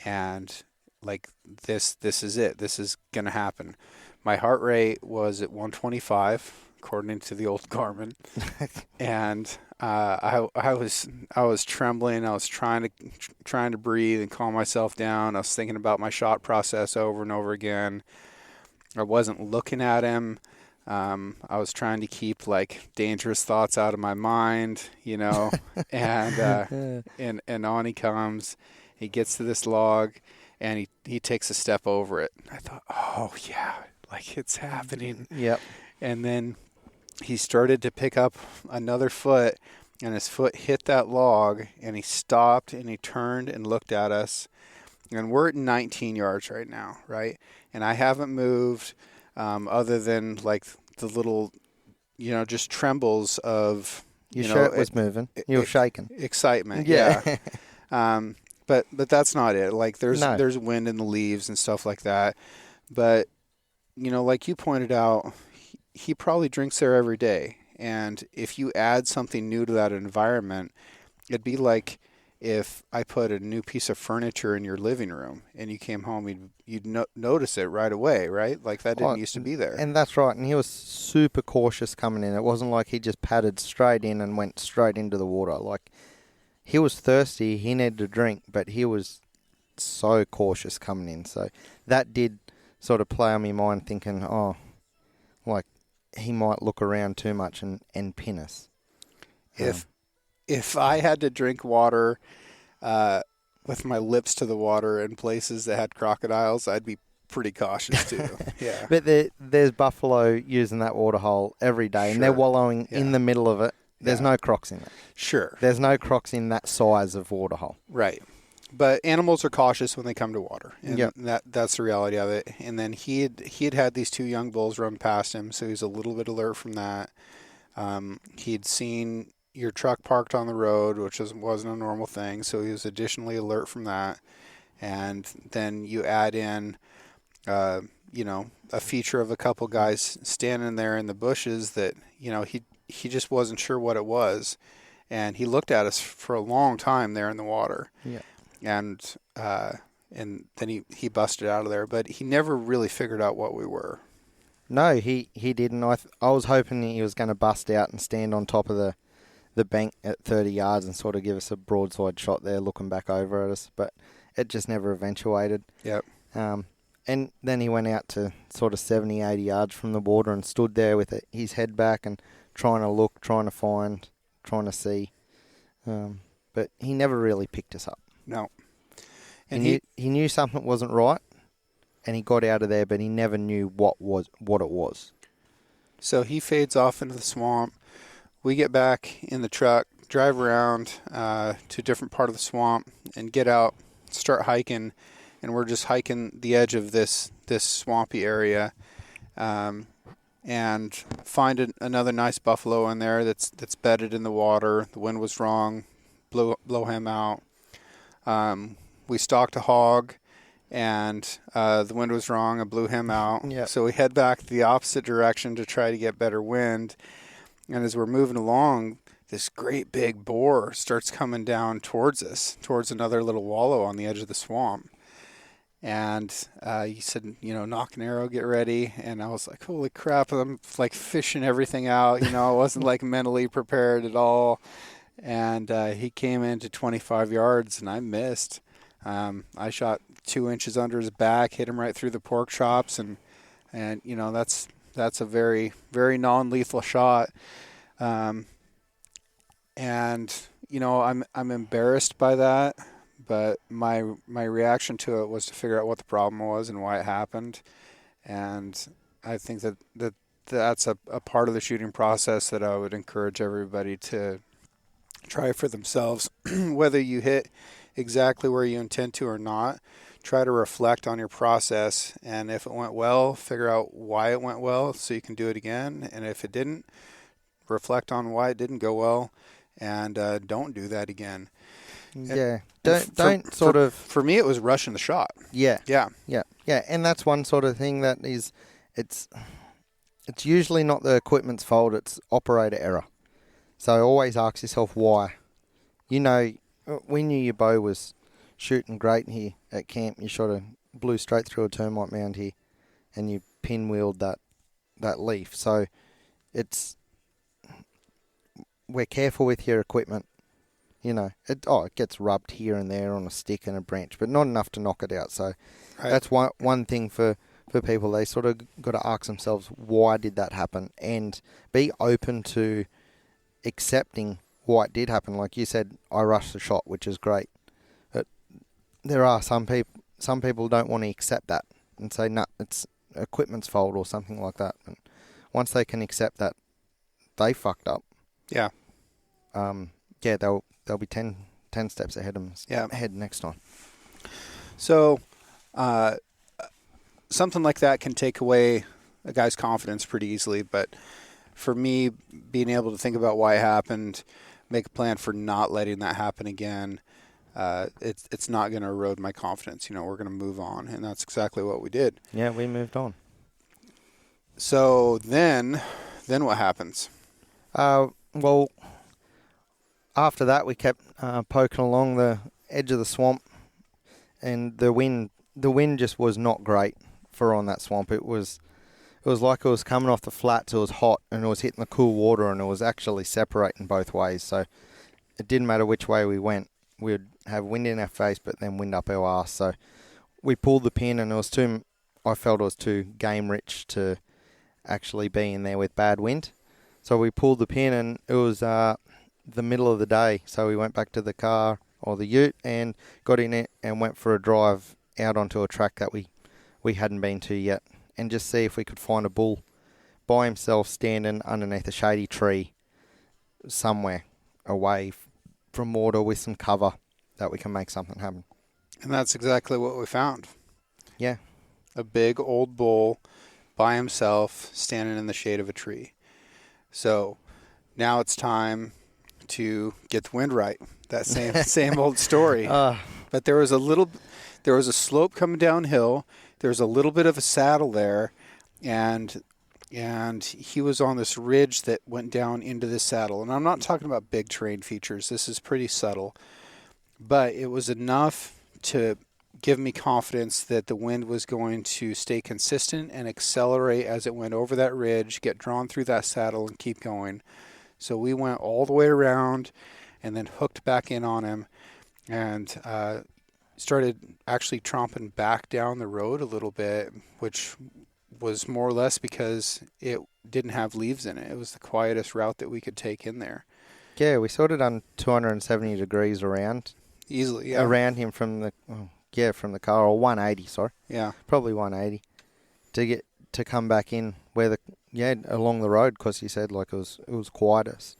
and like this is it. This is going to happen. My heart rate was at 125, according to the old Garmin, and I was trembling. I was trying to breathe and calm myself down. I was thinking about my shot process over and over again. I wasn't looking at him. I was trying to keep like dangerous thoughts out of my mind, you know, and on he comes. He gets to this log, and he takes a step over it. I thought, oh yeah, like it's happening.
Yep.
And then he started to pick up another foot, and his foot hit that log, and he stopped, and he turned and looked at us. And we're at 19 yards right now, right? And I haven't moved other than like the little, you know, just trembles of,
Your shirt was moving. You were shaking.
Excitement,
Yeah.
But that's not it. Like there's wind in the leaves and stuff like that. But, you know, like you pointed out, he probably drinks there every day. And if you add something new to that environment, it'd be like if I put a new piece of furniture in your living room and you came home, you'd notice it right away, right? Like that didn't used to be there.
And that's right. And he was super cautious coming in. It wasn't like he just padded straight in and went straight into the water. Like, he was thirsty. He needed a drink, but he was so cautious coming in. So that did sort of play on my mind, thinking, oh, like, he might look around too much and pin us.
If I had to drink water with my lips to the water in places that had crocodiles, I'd be pretty cautious too. Yeah.
But there's buffalo using that water hole every day, and they're wallowing in the middle of it. There's no crocs in it.
Sure.
There's no crocs in that size of water hole.
Right. But animals are cautious when they come to water, and that's the reality of it. And then he had these two young bulls run past him, so he was a little bit alert from that. He'd seen your truck parked on the road, which wasn't a normal thing, so he was additionally alert from that. And then you add in, you know, a feature of a couple guys standing there in the bushes that, you know, he just wasn't sure what it was, and he looked at us for a long time there in the water.
Yeah.
And then he busted out of there, but he never really figured out what we were.
No, he didn't. I was hoping he was going to bust out and stand on top of the bank at 30 yards and sort of give us a broadside shot there looking back over at us, but it just never eventuated.
Yep.
And then he went out to sort of 70, 80 yards from the water and stood there with his head back and trying to look, trying to find, trying to see. But he never really picked us up.
No.
And he knew something wasn't right, and he got out of there, but he never knew what it was.
So he fades off into the swamp. We get back in the truck, drive around to a different part of the swamp, and get out, start hiking, and we're just hiking the edge of this swampy area, and find another nice buffalo in there that's bedded in the water. The wind was wrong, blow him out. We stalked a hog, and the wind was wrong and blew him out.
Yep.
So we head back the opposite direction to try to get better wind. And as we're moving along, this great big boar starts coming down towards us, towards another little wallow on the edge of the swamp. And he said, you know, knock an arrow, get ready. And I was like, holy crap, I'm like fishing everything out. You know, I wasn't like mentally prepared at all. And he came into 25 yards, and I missed. I shot 2 inches under his back, hit him right through the pork chops, and you know, that's a very, very non-lethal shot. And you know, I'm embarrassed by that, but my reaction to it was to figure out what the problem was and why it happened. And I think that's a part of the shooting process that I would encourage everybody to try for themselves. Whether you hit exactly where you intend to or not, try to reflect on your process. And if it went well, figure out why it went well so you can do it again. And if it didn't, reflect on why it didn't go well, and don't do that again.
Yeah.
For me, it was rushing the shot.
Yeah.
Yeah.
Yeah. Yeah. And that's one sort of thing that is, it's usually not the equipment's fault, it's operator error. So always ask yourself why. You know, we knew your bow was shooting great here at camp. You sort of blew straight through a termite mound here and you pinwheeled that leaf. So we're careful with your equipment. You know, it gets rubbed here and there on a stick and a branch, but not enough to knock it out. So that's one thing for people. They sort of got to ask themselves, why did that happen? And be open to accepting why it did happen. Like you said, I rushed the shot, which is great. But there are some people don't want to accept that and say, no, it's equipment's fault or something like that. And once they can accept that they fucked up,
yeah,
they'll be 10 steps ahead of us.
Yeah.
Ahead next time.
So, something like that can take away a guy's confidence pretty easily. But for me, being able to think about why it happened, make a plan for not letting that happen again, it's not going to erode my confidence. You know, we're going to move on, and that's exactly what we did.
Yeah, we moved on.
So then what happens?
Well, after that, we kept poking along the edge of the swamp, and the wind just was not great for on that swamp. It was like it was coming off the flats. It was hot, and it was hitting the cool water, and it was actually separating both ways. So it didn't matter which way we went. We'd have wind in our face, but then wind up our arse. So we pulled the pin, and I felt it was too game rich to actually be in there with bad wind. So we pulled the pin, and it was the middle of the day. So we went back to the car or the ute and got in it and went for a drive out onto a track that we hadn't been to yet, and just see if we could find a bull by himself standing underneath a shady tree somewhere away from water with some cover that we can make something happen.
And that's exactly what we found.
Yeah.
A big old bull by himself standing in the shade of a tree. So now it's time to get the wind right. That same old story. But there was a slope coming downhill. There was a little bit of a saddle there, and he was on this ridge that went down into the saddle. And I'm not talking about big terrain features. This is pretty subtle. But it was enough to give me confidence that the wind was going to stay consistent and accelerate as it went over that ridge, get drawn through that saddle, and keep going. So we went all the way around and then hooked back in on him and started actually tromping back down the road a little bit, which was more or less because it didn't have leaves in it. It was the quietest route that we could take in there.
Yeah, we sort of done 270 degrees around.
Easily, yeah.
Around him from the car, or 180, sorry.
Yeah.
Probably 180 to come back in along the road, because he said like it was quietest.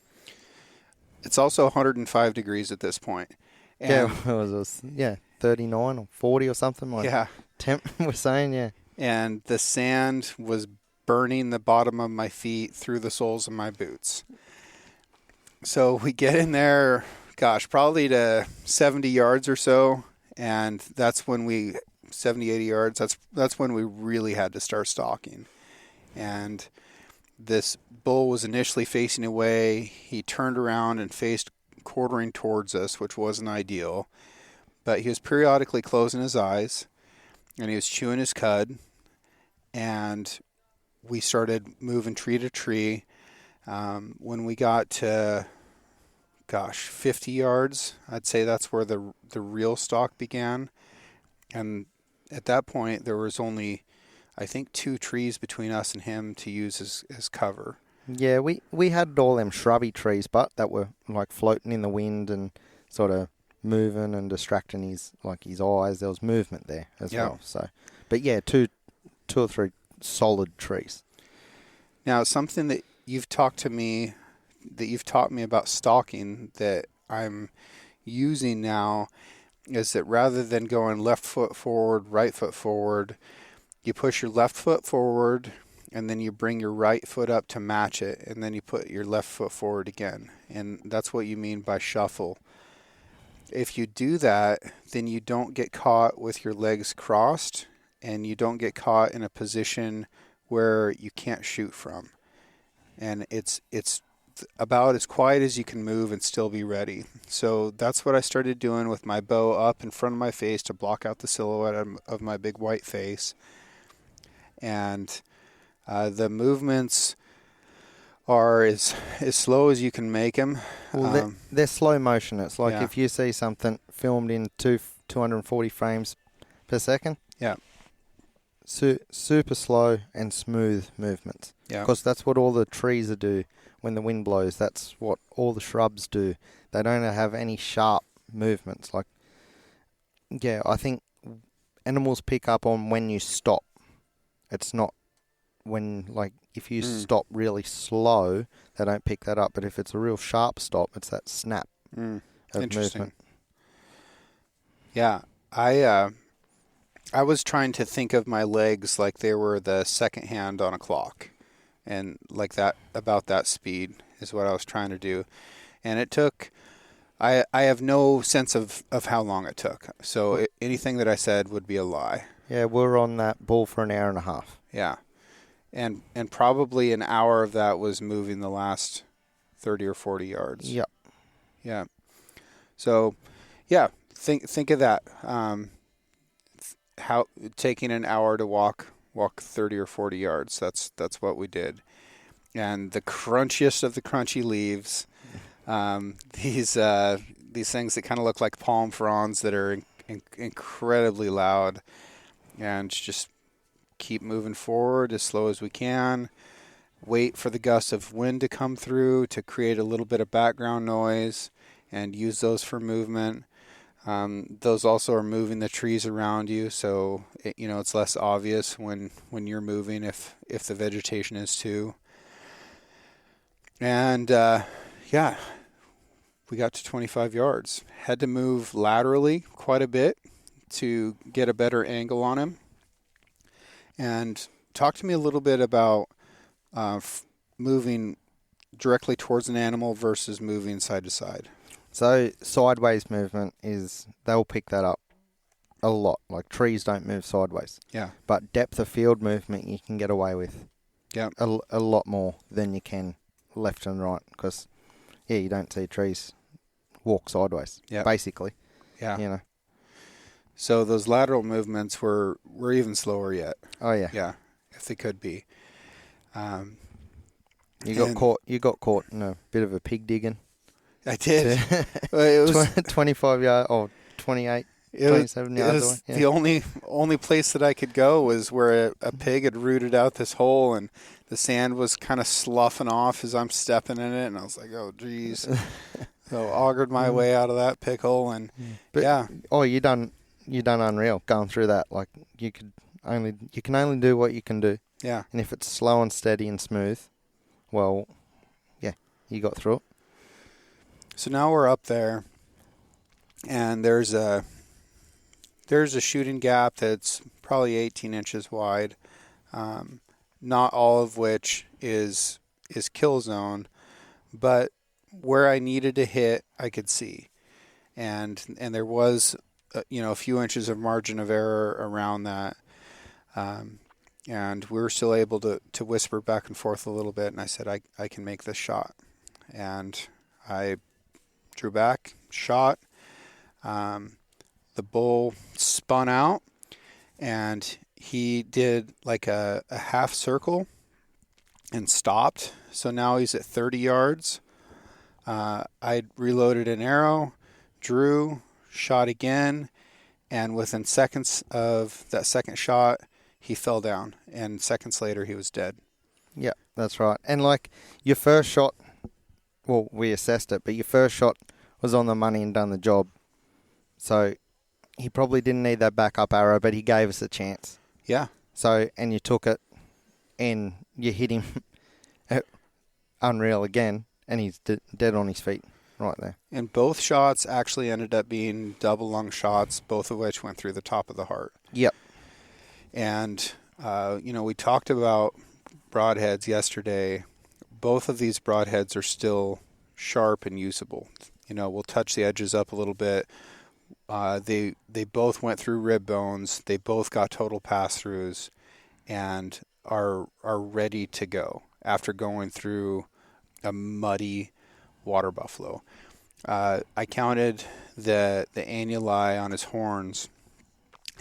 It's also 105 degrees at this point. And
it was 39 or 40 or something like.
Yeah.
Temp was saying, yeah.
And the sand was burning the bottom of my feet through the soles of my boots. So we get in there, probably to 70 yards or so, and that's when 70, 80 yards, that's when we really had to start stalking. And this bull was initially facing away. He turned around and faced quartering towards us, which wasn't ideal. But he was periodically closing his eyes, and he was chewing his cud. And we started moving tree to tree. When we got to, 50 yards, I'd say that's where the real stalk began. And at that point, there was only, I think, 2 trees between us and him to use as cover.
Yeah, we had all them shrubby trees, but that were like floating in the wind and sort of moving and distracting his eyes. There was movement there as well. So, but yeah, two or three solid trees.
Now, something that you've taught me about stalking that I'm using now is that rather than going left foot forward, right foot forward, you push your left foot forward, and then you bring your right foot up to match it, and then you put your left foot forward again. And that's what you mean by shuffle. If you do that, then you don't get caught with your legs crossed, and you don't get caught in a position where you can't shoot from. And it's about as quiet as you can move and still be ready. So that's what I started doing with my bow up in front of my face to block out the silhouette of my big white face. And the movements are as slow as you can make them.
Well, they're slow motion. It's like
Yeah.
if you see something filmed in 240 frames per second.
Yeah.
Super slow and smooth movements.
Yeah.
Because that's what all the trees do when the wind blows. That's what all the shrubs do. They don't have any sharp movements. Like, yeah, I think animals pick up on when you stop. It's not when, like, if you stop really slow, they don't pick that up. But if it's a real sharp stop, it's that snap of
Interesting.
movement.
Yeah. I was trying to think of my legs like they were the second hand on a clock. And like that, about that speed is what I was trying to do. And it took, I have no sense of how long it took. So anything that I said would be a lie.
Yeah, we're on that bull for an hour and a half.
Yeah. And probably an hour of that was moving the last 30 or 40 yards.
Yep.
Yeah. So, yeah, think of that. How taking an hour to walk 30 or 40 yards. That's what we did. And the crunchiest of the crunchy leaves, these things that kind of look like palm fronds that are incredibly loud, and just keep moving forward as slow as we can. Wait for the gusts of wind to come through to create a little bit of background noise, and use those for movement. Those also are moving the trees around you, so it's less obvious when you're moving if the vegetation is too. And yeah, we got to 25 yards. Had to move laterally quite a bit to get a better angle on him. And talk to me a little bit about moving directly towards an animal versus moving side to side.
So sideways movement they'll pick that up a lot. Like trees don't move sideways.
Yeah.
But depth of field movement you can get away with.
Yeah.
A lot more than you can left and right. Because, yeah, you don't see trees walk sideways.
Yeah.
Basically.
Yeah. So those lateral movements were even slower yet.
Oh, yeah.
Yeah, if they could be.
You got caught in a bit of a pig digging.
I did. It was
25 yards or 28, 27 yards away. Yeah.
The only place that I could go was where a pig had rooted out this hole, and the sand was kind of sloughing off as I'm stepping in it, and I was like, oh, geez. So augured my way out of that pickle, and yeah.
Oh, you done unreal going through that. Like you can only do what you can do.
Yeah.
And if it's slow and steady and smooth, well, yeah, you got through it.
So now we're up there, and there's a shooting gap that's probably 18 inches wide, not all of which is kill zone, but where I needed to hit, I could see, and there was a few inches of margin of error around that, and we were still able to whisper back and forth a little bit, and I said I can make this shot, and I drew back, shot. The bull spun out, and he did like a half circle and stopped. So now he's at 30 yards. I reloaded an arrow, drew, shot again, and within seconds of that second shot, he fell down. And seconds later, he was dead.
Yeah, that's right. And like your first shot, well, we assessed it, but your first shot was on the money and done the job. So he probably didn't need that backup arrow, but he gave us a chance.
Yeah.
So, and you took it, and you hit him unreal again, and he's dead on his feet. right there.
And both shots actually ended up being double lung shots, both of which went through the top of the heart.
Yep.
And, we talked about broadheads yesterday. Both of these broadheads are still sharp and usable. We'll touch the edges up a little bit. They both went through rib bones. They both got total pass-throughs and are ready to go after going through a muddy water buffalo. I counted the annuli on his horns,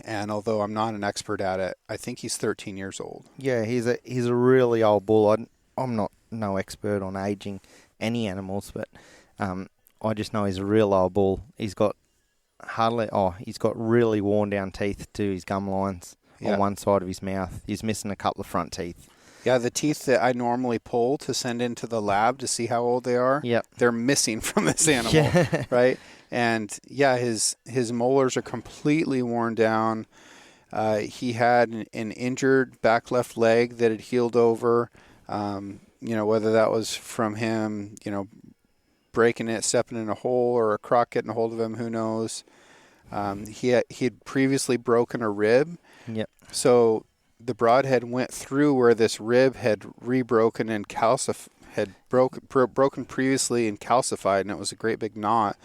and although I'm not an expert at it, I think he's 13 years old.
Yeah, he's a really old bull. I'm not no expert on aging any animals, but I just know he's a real old bull. He's got really worn down teeth to his gum lines on one side of his mouth. He's missing a couple of front teeth.
Yeah, the teeth that I normally pull to send into the lab to see how old they are, they're missing from this animal, right? And yeah, his molars are completely worn down. He had an injured back left leg that had healed over. Whether that was from him, breaking it, stepping in a hole, or a croc getting a hold of him, who knows? He had previously broken a rib.
Yep.
So the broadhead went through where this rib had rebroken and broken previously and calcified, and it was a great big knot.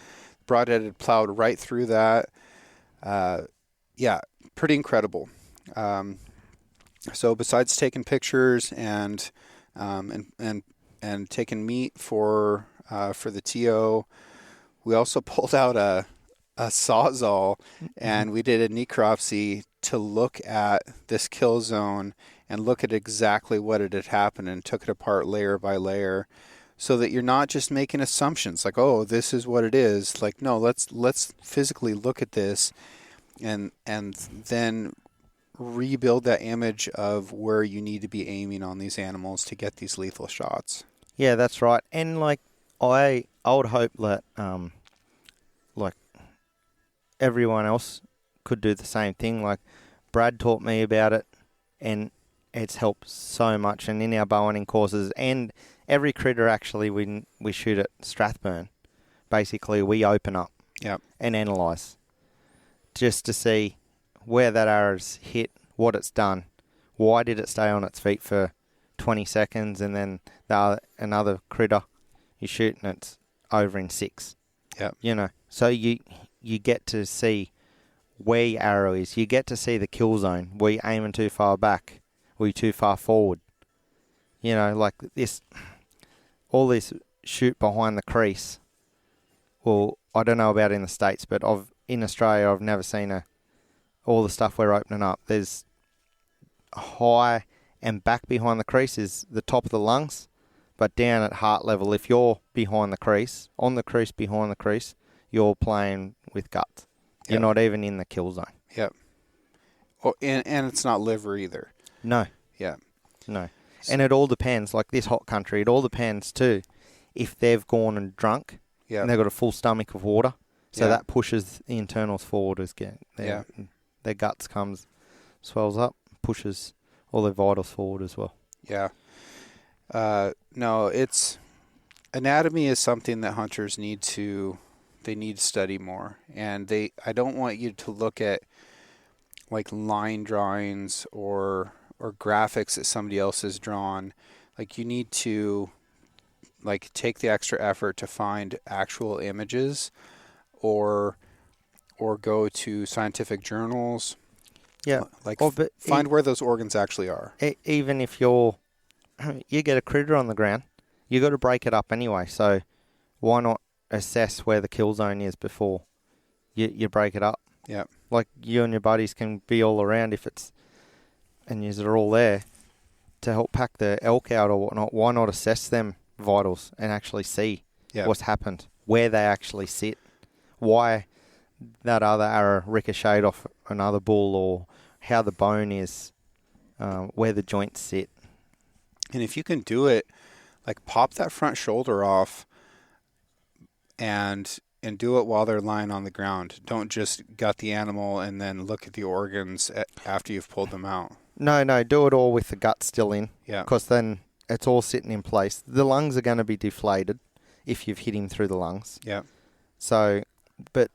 Broadhead had plowed right through that. Pretty incredible. So besides taking pictures and taking meat for the TO, we also pulled out a sawzall, and we did a necropsy to look at this kill zone and look at exactly what had happened, and took it apart layer by layer, so that you're not just making assumptions like, oh, this is what it is. Like, no, let's physically look at this and then rebuild that image of where you need to be aiming on these animals to get these lethal shots.
Yeah, that's right. And like I would hope that like everyone else could do the same thing. Like Brad taught me about it, and it's helped so much. And in our bow hunting courses, and every critter actually we shoot at Strathburn, basically we open up and analyse just to see where that arrow's hit, what it's done, why did it stay on its feet for 20 seconds, and then another critter you shoot and it's over in 6.
Yeah.
So you get to see where your arrow is. You get to see the kill zone. Were you aiming too far back? Were you too far forward? Like this, all this shoot behind the crease. Well, I don't know about in the States, but in Australia, I've never seen all the stuff we're opening up. There's high and back behind the crease is the top of the lungs, but down at heart level, if you're behind the crease, on the crease, behind the crease, you're playing with guts. You're not even in the kill zone.
Yep. Oh, and it's not liver either.
No.
Yeah.
No. And it all depends, like this hot country, it all depends too, if they've gone and drunk and they've got a full stomach of water. So that pushes the internals forward again. Their guts swells up, pushes all their vitals forward as well.
Yeah. No, it's anatomy is something that hunters need to study more. And I don't want you to look at like line drawings or graphics that somebody else has drawn. Like you need to like take the extra effort to find actual images or go to scientific journals.
Yeah.
Like find where those organs actually are.
Even if you get a critter on the ground, you got to break it up anyway. So why not assess where the kill zone is before you break it up?
Yeah.
Like you and your buddies can be all around and you're all there to help pack the elk out or whatnot. Why not assess them vitals and actually see what's happened, where they actually sit, why that other arrow ricocheted off another bull, or how the bone is, where the joints sit.
And if you can do it, like pop that front shoulder off and do it while they're lying on the ground. Don't just gut the animal and then look at the organs after you've pulled them out.
No, do it all with the gut still in.
Yeah.
Because then it's all sitting in place. The lungs are going to be deflated. if you've hit him through the lungs.
Yeah.
So, but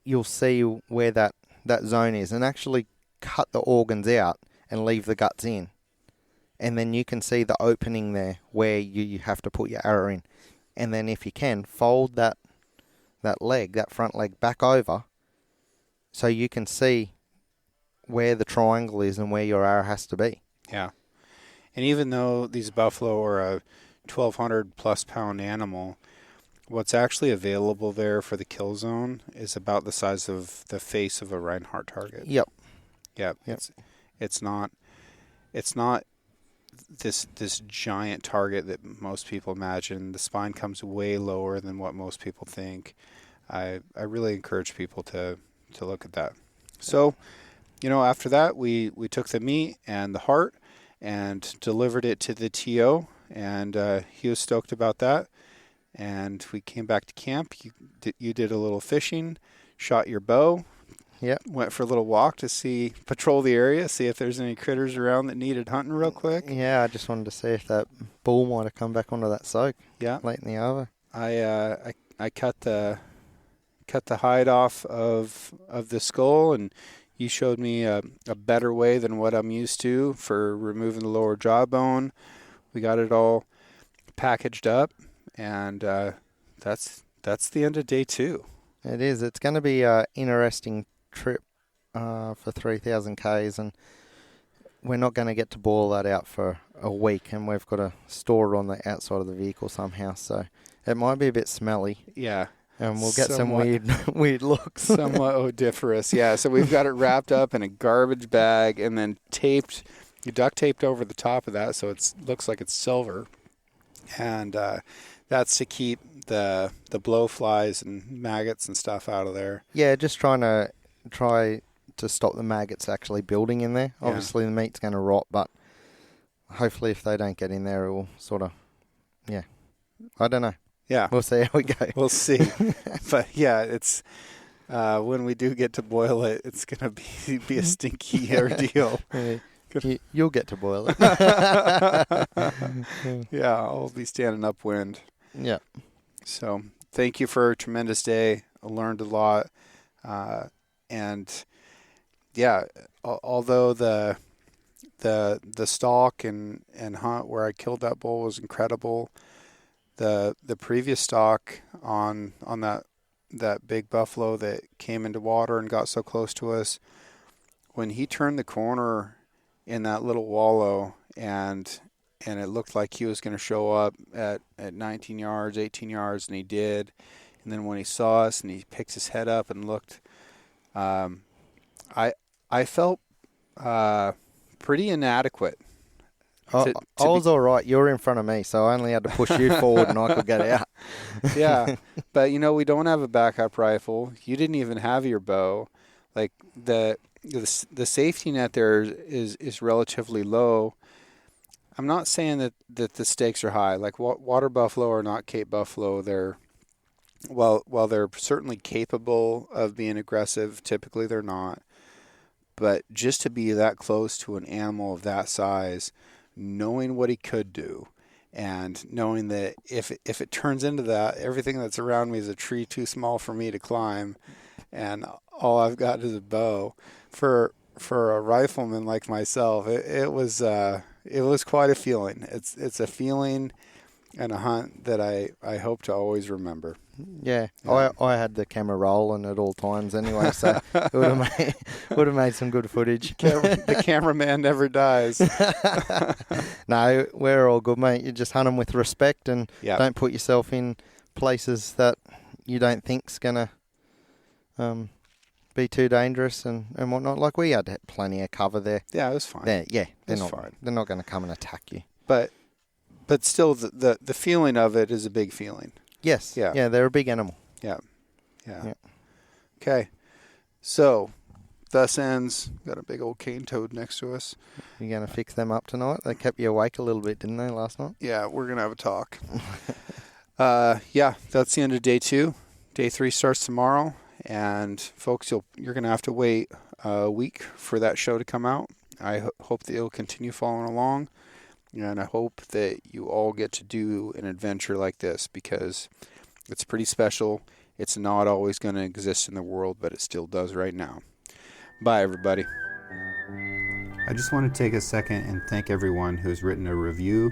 you'll see where that zone is and actually cut the organs out and leave the guts in. And then you can see the opening there where you have to put your arrow in. And then if you can, fold that leg, that front leg back over so you can see where the triangle is and where your arrow has to be.
Yeah. And even though these buffalo are a 1,200 plus pound animal, what's actually available there for the kill zone is about the size of the face of a Reinhardt target.
Yep.
Yep. It's not this giant target that most people imagine. The spine comes way lower than what most people think. I really encourage people to look at that. So, after that, we took the meat and the heart and delivered it to the TO, and he was stoked about that. And we came back to camp. You did a little fishing, shot your bow.
Yep.
Went for a little walk to patrol the area, see if there's any critters around that needed hunting real quick.
Yeah, I just wanted to see if that bull might have come back onto that soak.
Yeah.
Late in the over.
I cut the hide off of the skull, and you showed me a better way than what I'm used to for removing the lower jawbone. We got it all packaged up, and that's the end of day 2.
It is. It's going to be an interesting trip for 3,000 Ks, and we're not going to get to boil that out for a week, and we've got to store it on the outside of the vehicle somehow, so it might be a bit smelly.
Yeah.
And we'll get some weird looks.
Somewhat odoriferous, yeah. So we've got it wrapped up in a garbage bag and then duct taped over the top of that so it looks like it's silver. And that's to keep the blowflies and maggots and stuff out of there.
Yeah, just try to stop the maggots actually building in there. Yeah. Obviously the meat's going to rot, but hopefully if they don't get in there, it will sort of, I don't know.
Yeah.
We'll see how we go.
We'll see. But yeah, it's when we do get to boil it, it's going to be a stinky ordeal.
You'll get to boil it.
Yeah, I'll be standing upwind.
Yeah.
So thank you for a tremendous day. I learned a lot. And yeah, although the stalk and hunt where I killed that bull was incredible, the previous stalk on that big buffalo that came into water and got so close to us, when he turned the corner in that little wallow and it looked like he was going to show up at 19 yards, 18 yards, and he did. And then when he saw us and he picked his head up and looked, I felt pretty inadequate.
I was all right. You were in front of me, so I only had to push you forward and I could get out.
Yeah, but we don't have a backup rifle. You didn't even have your bow. Like the safety net there is relatively low. I'm not saying that the stakes are high. Like water buffalo are not Cape buffalo. While they're certainly capable of being aggressive, typically they're not. But just to be that close to an animal of that size, knowing what he could do, and knowing that if it turns into that, everything that's around me is a tree too small for me to climb, and all I've got is a bow. For a rifleman like myself, it was quite a feeling. It's a feeling and a hunt that I hope to always remember.
Yeah. I had the camera rolling at all times anyway, so it would have made some good footage.
The cameraman never dies.
No, we're all good, mate. You just hunt them with respect and don't put yourself in places that you don't think's gonna be too dangerous and whatnot. Like we had plenty of cover there.
Yeah, it was fine.
They're not
fine.
They're not going to come and attack you.
But still, the feeling of it is a big feeling.
Yes. Yeah, they're a big animal.
Yeah. Okay. So, thus ends. Got a big old cane toad next to us.
You going to fix them up tonight? They kept you awake a little bit, didn't they, last night?
Yeah, we're going to have a talk. That's the end of day 2. Day 3 starts tomorrow. And, folks, you're going to have to wait a week for that show to come out. I hope that you'll continue following along. And I hope that you all get to do an adventure like this because it's pretty special. It's not always going to exist in the world, but it still does right now. Bye, everybody.
I just want to take a second and thank everyone who's written a review,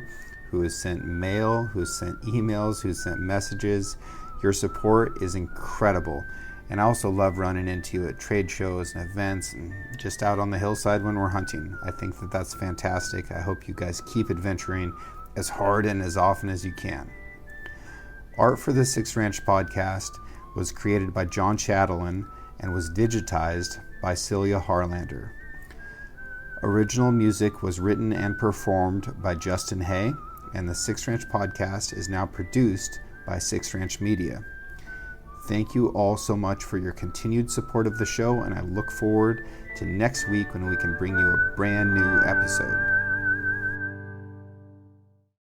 who has sent mail, who has sent emails, who has sent messages. Your support is incredible. And I also love running into you at trade shows and events and just out on the hillside when we're hunting. I think that that's fantastic. I hope you guys keep adventuring as hard and as often as you can. Art for the Six Ranch podcast was created by John Chatelain and was digitized by Celia Harlander. Original music was written and performed by Justin Hay, and the Six Ranch podcast is now produced by Six Ranch Media. Thank you all so much for your continued support of the show, and I look forward to next week when we can bring you a brand new episode.